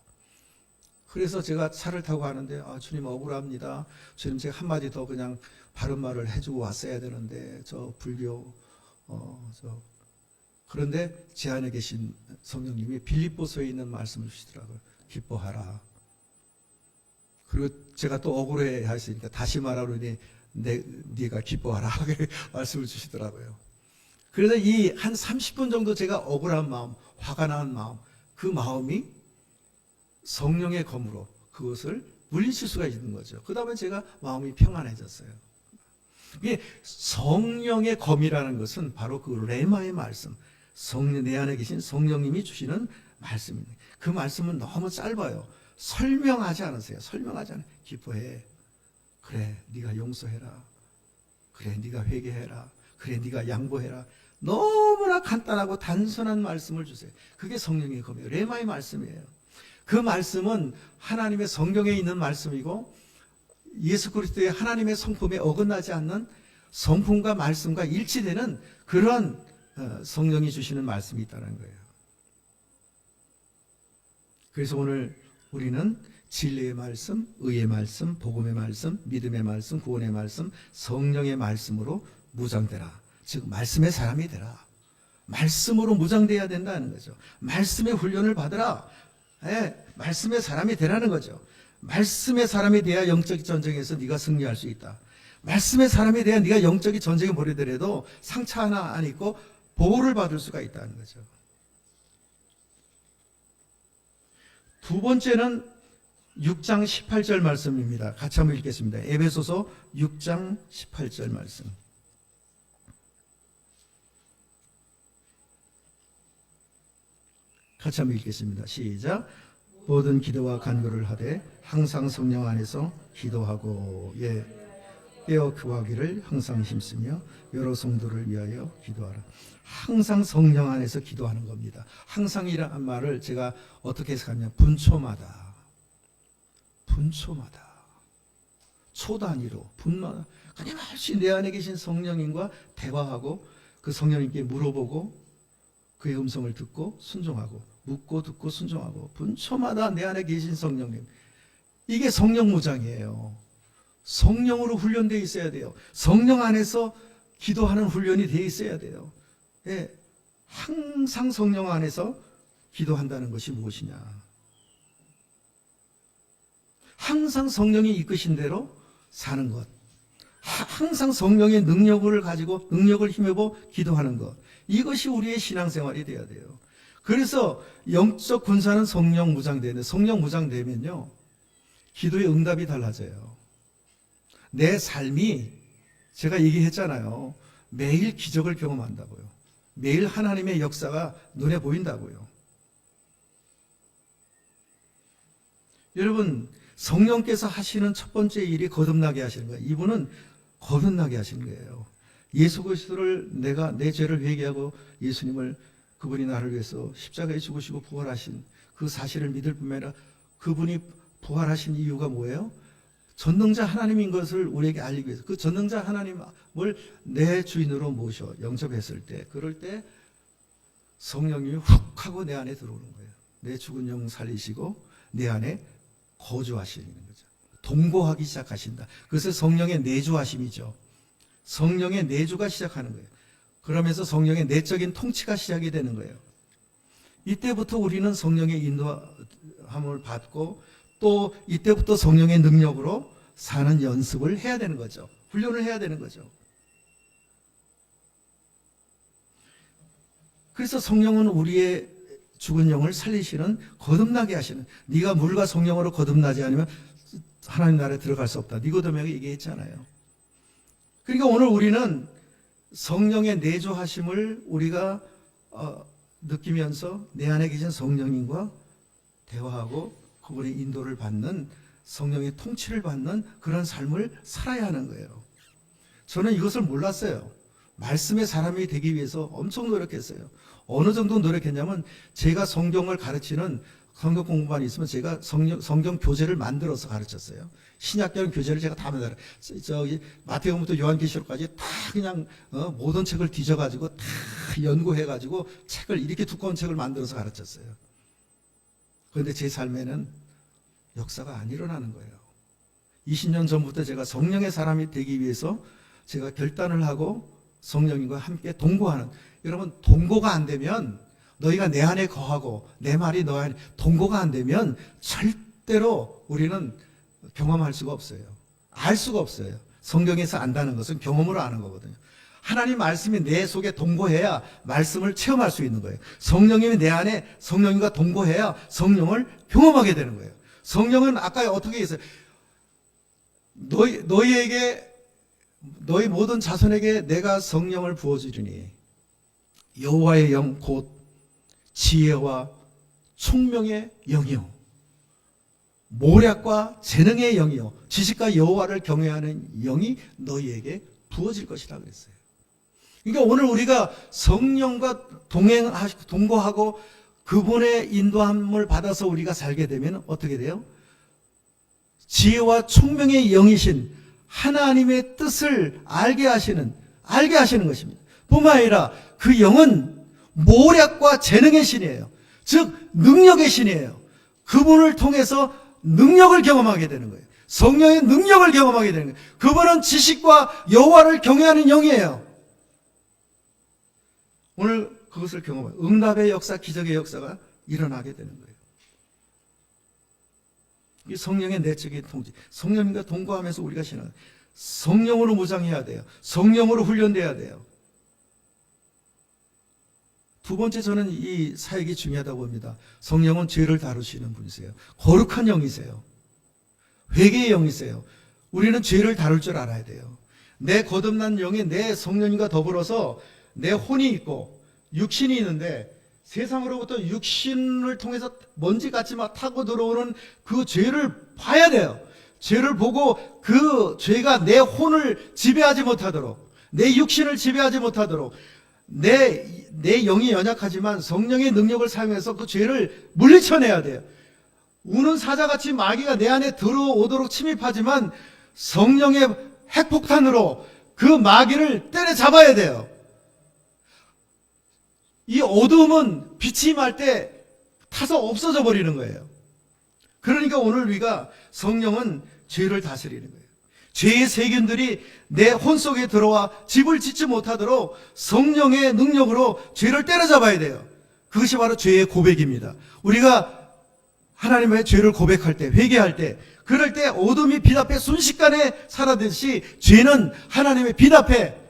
그래서 제가 차를 타고 가는데 주님 억울합니다. 주님 제가 한마디 더 그냥 바른 말을 해주고 왔어야 되는데 저 불교 그런데 제 안에 계신 성령님이 빌립보서에 있는 말씀을 주시더라고요. 기뻐하라. 그리고 제가 또 억울해 하시니까 다시 말하노니 네가 기뻐하라 말씀을 주시더라고요. 그래서 이 한 30분 정도 제가 억울한 마음, 화가 난 마음, 그 마음이 성령의 검으로 그것을 물리칠 수가 있는 거죠. 그 다음에 제가 마음이 평안해졌어요. 이게 성령의 검이라는 것은 바로 그 레마의 말씀, 내 안에 계신 성령님이 주시는 말씀입니다. 그 말씀은 너무 짧아요. 설명하지 않으세요. 설명하지 않아요. 기뻐해. 그래, 네가 용서해라. 그래, 네가 회개해라. 그래, 네가 양보해라. 너무나 간단하고 단순한 말씀을 주세요. 그게 성령의 검이에요. 레마의 말씀이에요. 그 말씀은 하나님의 성경에 있는 말씀이고 예수 그리스도의 하나님의 성품에 어긋나지 않는 성품과 말씀과 일치되는 그런 성령이 주시는 말씀이 있다는 거예요. 그래서 오늘 우리는 진리의 말씀, 의의 말씀, 복음의 말씀, 믿음의 말씀, 구원의 말씀, 성령의 말씀으로 무장되라. 즉 말씀의 사람이 되라. 말씀으로 무장돼야 된다는 거죠. 말씀의 훈련을 받으라. 말씀의 사람이 되라는 거죠. 말씀의 사람이 돼야 영적 전쟁에서 네가 승리할 수 있다. 말씀의 사람이 돼야 네가 영적인 전쟁에 벌이더라도 상처 하나 안 입고 보호를 받을 수가 있다는 거죠. 두 번째는 6장 18절 말씀입니다. 같이 한번 읽겠습니다. 에베소서 6장 18절 말씀. 같이 한번 읽겠습니다. 시작. 모든 기도와 간구를 하되 항상 성령 안에서 기도하고 깨어 구하기를 항상 힘쓰며 여러 성도를 위하여 기도하라. 항상 성령 안에서 기도하는 겁니다. 항상이라는 말을 제가 어떻게 해석하냐면 분초마다 초 단위로 분마다 끊임없이 내 안에 계신 성령님과 대화하고 그 성령님께 물어보고 그의 음성을 듣고 순종하고 묻고 듣고 순종하고 분초마다 내 안에 계신 성령님, 이게 성령 무장이에요. 성령으로 훈련되어 있어야 돼요. 성령 안에서 기도하는 훈련이 되어 있어야 돼요. 항상 성령 안에서 기도한다는 것이 무엇이냐? 항상 성령이 이끄신 대로 사는 것, 항상 성령의 능력을 가지고 능력을 힘입어 기도하는 것, 이것이 우리의 신앙생활이 되어야 돼요. 그래서 영적 군사는 성령 무장되는데, 성령 무장되면요 기도의 응답이 달라져요. 내 삶이, 제가 얘기했잖아요, 매일 기적을 경험한다고요. 매일 하나님의 역사가 눈에 보인다고요. 여러분, 성령께서 하시는 첫 번째 일이 거듭나게 하시는 거예요. 이분은 거듭나게 하시는 거예요. 예수 그리스도를 내가 내 죄를 회개하고 예수님을, 그분이 나를 위해서 십자가에 죽으시고 부활하신 그 사실을 믿을 뿐만 아니라 그분이 부활하신 이유가 뭐예요? 전능자 하나님인 것을 우리에게 알리기 위해서, 그 전능자 하나님을 내 주인으로 모셔 영접했을 때, 그럴 때 성령님이 훅 하고 내 안에 들어오는 거예요. 내 죽은 영 살리시고 내 안에 거주하시는 거죠. 동거하기 시작하신다. 그래서 성령의 내주하심이죠. 성령의 내주가 시작하는 거예요. 그러면서 성령의 내적인 통치가 시작이 되는 거예요. 이때부터 우리는 성령의 인도함을 받고 또 이때부터 성령의 능력으로 사는 연습을 해야 되는 거죠. 훈련을 해야 되는 거죠. 그래서 성령은 우리의 죽은 영을 살리시는, 거듭나게 하시는, 네가 물과 성령으로 거듭나지 않으면 하나님 나라에 들어갈 수 없다. 니고데모에게 얘기했잖아요. 그러니까 오늘 우리는 성령의 내주하심을 우리가 느끼면서 내 안에 계신 성령님과 대화하고 그분의 인도를 받는 성령의 통치를 받는 그런 삶을 살아야 하는 거예요. 저는 이것을 몰랐어요. 말씀의 사람이 되기 위해서 엄청 노력했어요. 어느 정도 노력했냐면 제가 성경을 가르치는 성경 공부반이 있으면 제가 성경 교재를 만들어서 가르쳤어요. 신약경 교재를 제가 다 만들어요. 저기 마태복음부터 요한계시록까지 다 그냥 모든 책을 뒤져가지고 다 연구해가지고 책을 이렇게 두꺼운 책을 만들어서 가르쳤어요. 그런데 제 삶에는 역사가 안 일어나는 거예요. 20년 전부터 제가 성령의 사람이 되기 위해서 제가 결단을 하고 성령님과 함께 동거하는, 여러분 동거가 안 되면, 너희가 내 안에 거하고 내 말이 너 안에 동거가 안 되면 절대로 우리는 경험할 수가 없어요. 알 수가 없어요. 성경에서 안다는 것은 경험으로 아는 거거든요. 하나님 말씀이 내 속에 동거해야 말씀을 체험할 수 있는 거예요. 성령님이 내 안에 성령님과 동거해야 성령을 경험하게 되는 거예요. 성령은 아까 어떻게 했어요? 너희에게, 너희 모든 자손에게 내가 성령을 부어주리니 여호와의 영 곧 지혜와 총명의 영이요 모략과 재능의 영이요 지식과 여호와를 경외하는 영이 너희에게 부어질 것이라 그랬어요. 그러니까 오늘 우리가 성령과 동거하고 그분의 인도함을 받아서 우리가 살게 되면 어떻게 돼요? 지혜와 총명의 영이신 하나님의 뜻을 알게 하시는 것입니다. 뿐만 아니라 그 영은 모략과 재능의 신이에요. 즉 능력의 신이에요. 그분을 통해서 능력을 경험하게 되는 거예요. 성령의 능력을 경험하게 되는 거예요. 그분은 지식과 여호와를 경외하는 영이에요. 오늘 그것을 경험해요. 응답의 역사, 기적의 역사가 일어나게 되는 거예요. 이 성령의 내적인 통치, 성령님과 동거하면서 우리가 신앙, 성령으로 무장해야 돼요. 성령으로 훈련돼야 돼요. 두 번째, 저는 이 사역이 중요하다고 봅니다. 성령은 죄를 다루시는 분이세요. 거룩한 영이세요. 회개의 영이세요. 우리는 죄를 다룰 줄 알아야 돼요. 내 거듭난 영이 내 성령님과 더불어서 내 혼이 있고 육신이 있는데, 세상으로부터 육신을 통해서 먼지같이 막 타고 들어오는 그 죄를 봐야 돼요. 죄를 보고 그 죄가 내 혼을 지배하지 못하도록, 내 육신을 지배하지 못하도록, 내 영이 연약하지만 성령의 능력을 사용해서 그 죄를 물리쳐내야 돼요. 우는 사자같이 마귀가 내 안에 들어오도록 침입하지만 성령의 핵폭탄으로 그 마귀를 때려잡아야 돼요. 이 어두움은 빛이 임할 때 타서 없어져 버리는 거예요. 그러니까 오늘 우리가 성령은 죄를 다스리는 거예요. 죄의 세균들이 내 혼 속에 들어와 집을 짓지 못하도록 성령의 능력으로 죄를 때려잡아야 돼요. 그것이 바로 죄의 고백입니다. 우리가 하나님의 죄를 고백할 때, 회개할 때, 그럴 때 어둠이 빛 앞에 순식간에 사라지듯이 죄는 하나님의 빛 앞에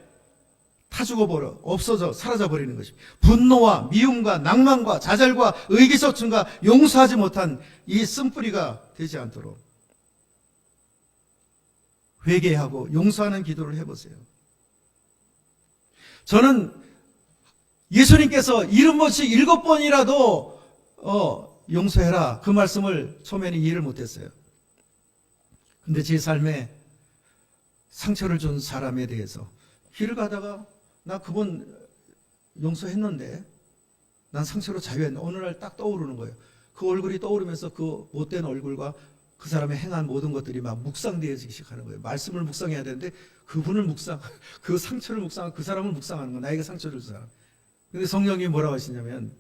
타 죽어버려, 없어져, 사라져버리는 것입니다. 분노와 미움과 낭만과 좌절과 의기소침과 용서하지 못한 이 쓴뿌리가 되지 않도록 회개하고 용서하는 기도를 해보세요. 저는 예수님께서 7번씩 7번이라도 용서해라, 그 말씀을 처음에는 이해를 못했어요. 근데 제 삶에 상처를 준 사람에 대해서 길을 가다가 나 그분 용서했는데 난 상처로 자유했는데 어느 날 딱 떠오르는 거예요. 그 얼굴이 떠오르면서 그 못된 얼굴과 그 사람의 행한 모든 것들이 막 묵상되어지기 시작하는 거예요. 말씀을 묵상해야 되는데 그분을 그 상처를 그 사람을 묵상하는 거, 나에게 상처를 준 사람. 근데 성령이 뭐라고 하시냐면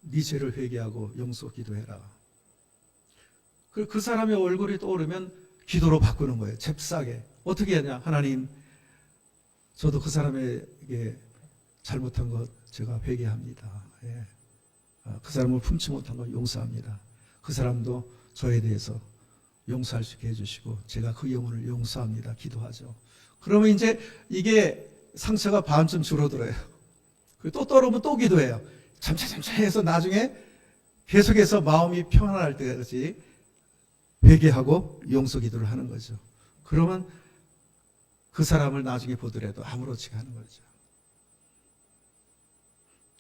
네 죄를 회개하고 용서 기도해라. 그 사람의 얼굴이 떠오르면 기도로 바꾸는 거예요. 잽싸게. 어떻게 하냐? 하나님, 저도 그 사람에게 잘못한 것 제가 회개합니다. 예. 그 사람을 품지 못한 것 용서합니다. 그 사람도 저에 대해서 용서할 수 있게 해주시고 제가 그 영혼을 용서합니다. 기도하죠. 그러면 이제 이게 상처가 반쯤 줄어들어요. 또 떠오르면 또 기도해요. 점차 해서 나중에 계속해서 마음이 평안할 때까지 회개하고 용서 기도를 하는 거죠. 그러면 그 사람을 나중에 보더라도 아무렇지가 않은 거죠.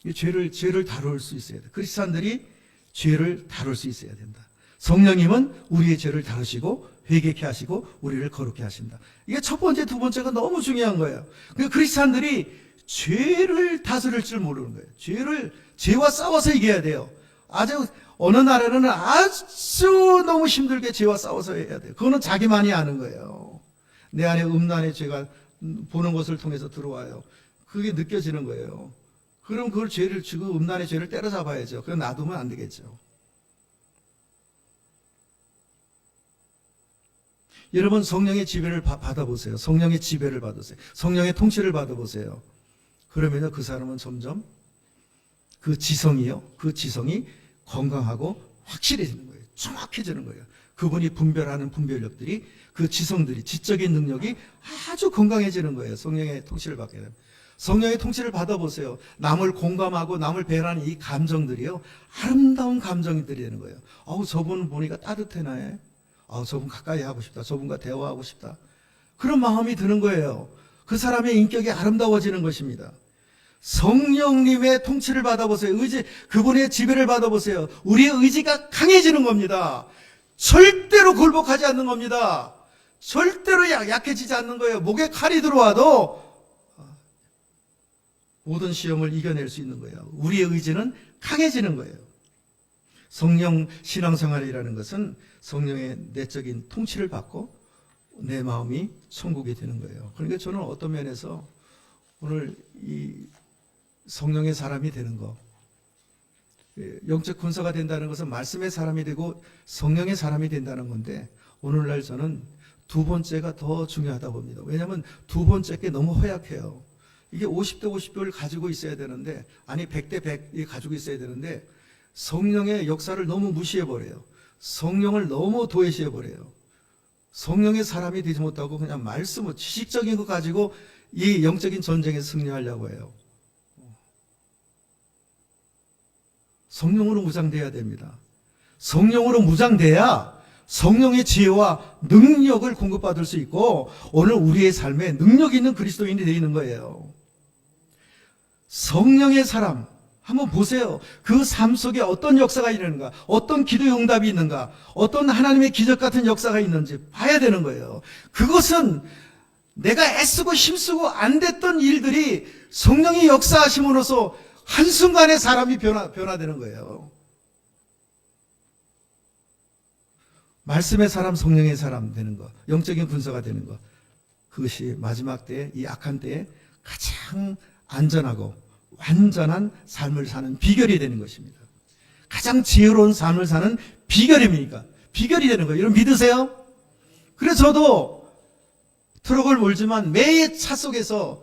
이 죄를 다룰 수 있어야 돼. 크리스찬들이 죄를 다룰 수 있어야 된다. 성령님은 우리의 죄를 다루시고 회개케 하시고 우리를 거룩케 하신다. 이게 첫 번째, 두 번째가 너무 중요한 거예요. 그러니까 크리스찬들이 죄를 다스릴 줄 모르는 거예요. 죄와 싸워서 이겨야 돼요. 아주 어느 나라는 아주 너무 힘들게 죄와 싸워서 해야 돼요. 그거는 자기만이 아는 거예요. 내 안에 음란의 죄가 보는 것을 통해서 들어와요. 그게 느껴지는 거예요. 그럼 그걸 죄를 지고 음란의 죄를 때려잡아야죠. 그건 놔두면 안 되겠죠. 여러분 성령의 지배를 받아보세요. 성령의 지배를 받으세요. 성령의 통치를 받아보세요. 그러면 그 사람은 점점 그 지성이 건강하고 확실해지는 거예요. 정확해지는 거예요. 그분이 분별하는 분별력들이 그 지성들이 지적인 능력이 아주 건강해지는 거예요. 성령의 통치를 받게 되면. 성령의 통치를 받아보세요. 남을 공감하고 남을 배려하는 이 감정들이요. 아름다운 감정들이 되는 거예요. 저분 보니까 따뜻해나요? 저분 가까이 하고 싶다. 저분과 대화하고 싶다. 그런 마음이 드는 거예요. 그 사람의 인격이 아름다워지는 것입니다. 성령님의 통치를 받아보세요. 그분의 지배를 받아보세요. 우리의 의지가 강해지는 겁니다. 절대로 굴복하지 않는 겁니다. 절대로 약해지지 않는 거예요. 목에 칼이 들어와도 모든 시험을 이겨낼 수 있는 거예요. 우리의 의지는 강해지는 거예요. 성령 신앙생활이라는 것은 성령의 내적인 통치를 받고 내 마음이 천국이 되는 거예요. 그러니까 저는 어떤 면에서 오늘 이 성령의 사람이 되는 거, 영적 군사가 된다는 것은 말씀의 사람이 되고 성령의 사람이 된다는 건데, 오늘날 저는 두 번째가 더 중요하다 봅니다. 왜냐하면 두 번째 게 너무 허약해요. 이게 50대 50을 가지고 있어야 되는데, 아니 100대 100이 가지고 있어야 되는데, 성령의 역사를 너무 무시해버려요. 성령을 너무 도외시해버려요. 성령의 사람이 되지 못하고 그냥 말씀을, 지식적인 거 가지고 이 영적인 전쟁에 승리하려고 해요. 성령으로 무장돼야 됩니다. 성령으로 무장돼야 성령의 지혜와 능력을 공급받을 수 있고 오늘 우리의 삶에 능력 있는 그리스도인이 되어 있는 거예요. 성령의 사람 한번 보세요. 그 삶 속에 어떤 역사가 일어나는가, 어떤 기도의 응답이 있는가, 어떤 하나님의 기적 같은 역사가 있는지 봐야 되는 거예요. 그것은 내가 애쓰고 힘쓰고 안 됐던 일들이 성령의 역사하심으로써 한순간에 사람이 변화되는 거예요. 말씀의 사람, 성령의 사람 되는 것, 영적인 군사가 되는 것, 그것이 마지막 때에, 이 악한 때에 가장 안전하고 완전한 삶을 사는 비결이 되는 것입니다. 가장 지혜로운 삶을 사는 비결입니까? 비결이 되는 거예요. 여러분 믿으세요? 그래서 저도 트럭을 몰지만 매의 차 속에서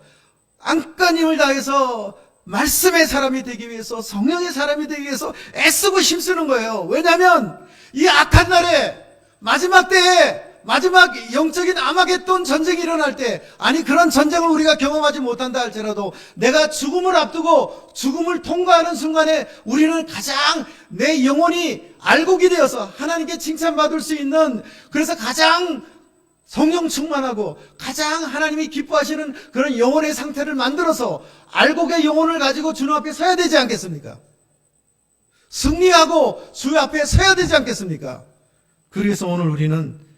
안간힘을 다해서 말씀의 사람이 되기 위해서, 성령의 사람이 되기 위해서 애쓰고 힘쓰는 거예요. 왜냐하면 이 악한 날에, 마지막 때에, 마지막 영적인 아마겟돈 전쟁이 일어날 때, 아니 그런 전쟁을 우리가 경험하지 못한다 할지라도 내가 죽음을 앞두고 죽음을 통과하는 순간에 우리는 가장 내 영혼이 알곡이 되어서 하나님께 칭찬받을 수 있는, 그래서 가장 성령 충만하고 가장 하나님이 기뻐하시는 그런 영혼의 상태를 만들어서 알곡의 영혼을 가지고 주님 앞에 서야 되지 않겠습니까? 승리하고 주 앞에 서야 되지 않겠습니까? 그래서 오늘 우리는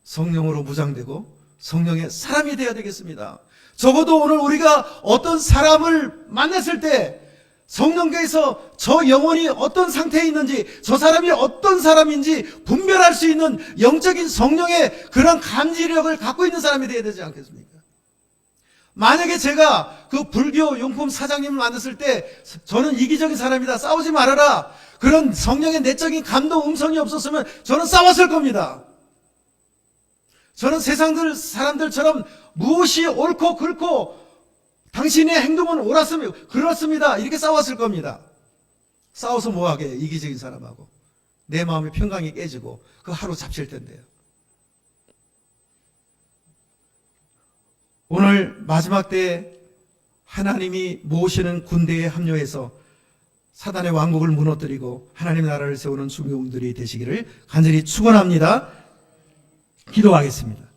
성령으로 무장되고 성령의 사람이 되어야 되겠습니다. 적어도 오늘 우리가 어떤 사람을 만났을 때 성령께서 저 영혼이 어떤 상태에 있는지, 저 사람이 어떤 사람인지 분별할 수 있는 영적인 성령의 그런 감지력을 갖고 있는 사람이 되어야 되지 않겠습니까? 만약에 제가 그 불교 용품 사장님을 만났을 때 저는 이기적인 사람이다, 싸우지 말아라, 그런 성령의 내적인 감동 음성이 없었으면 저는 싸웠을 겁니다. 저는 세상 사람들처럼 무엇이 옳고 그렇고 당신의 행동은 옳았습니다, 그렇습니다, 이렇게 싸웠을 겁니다. 싸워서 뭐하게, 이기적인 사람하고 내 마음의 평강이 깨지고 그 하루 잡힐 텐데요. 오늘 마지막 때에 하나님이 모으시는 군대에 합류해서 사단의 왕국을 무너뜨리고 하나님 나라를 세우는 중용들이 되시기를 간절히 축원합니다. 기도하겠습니다.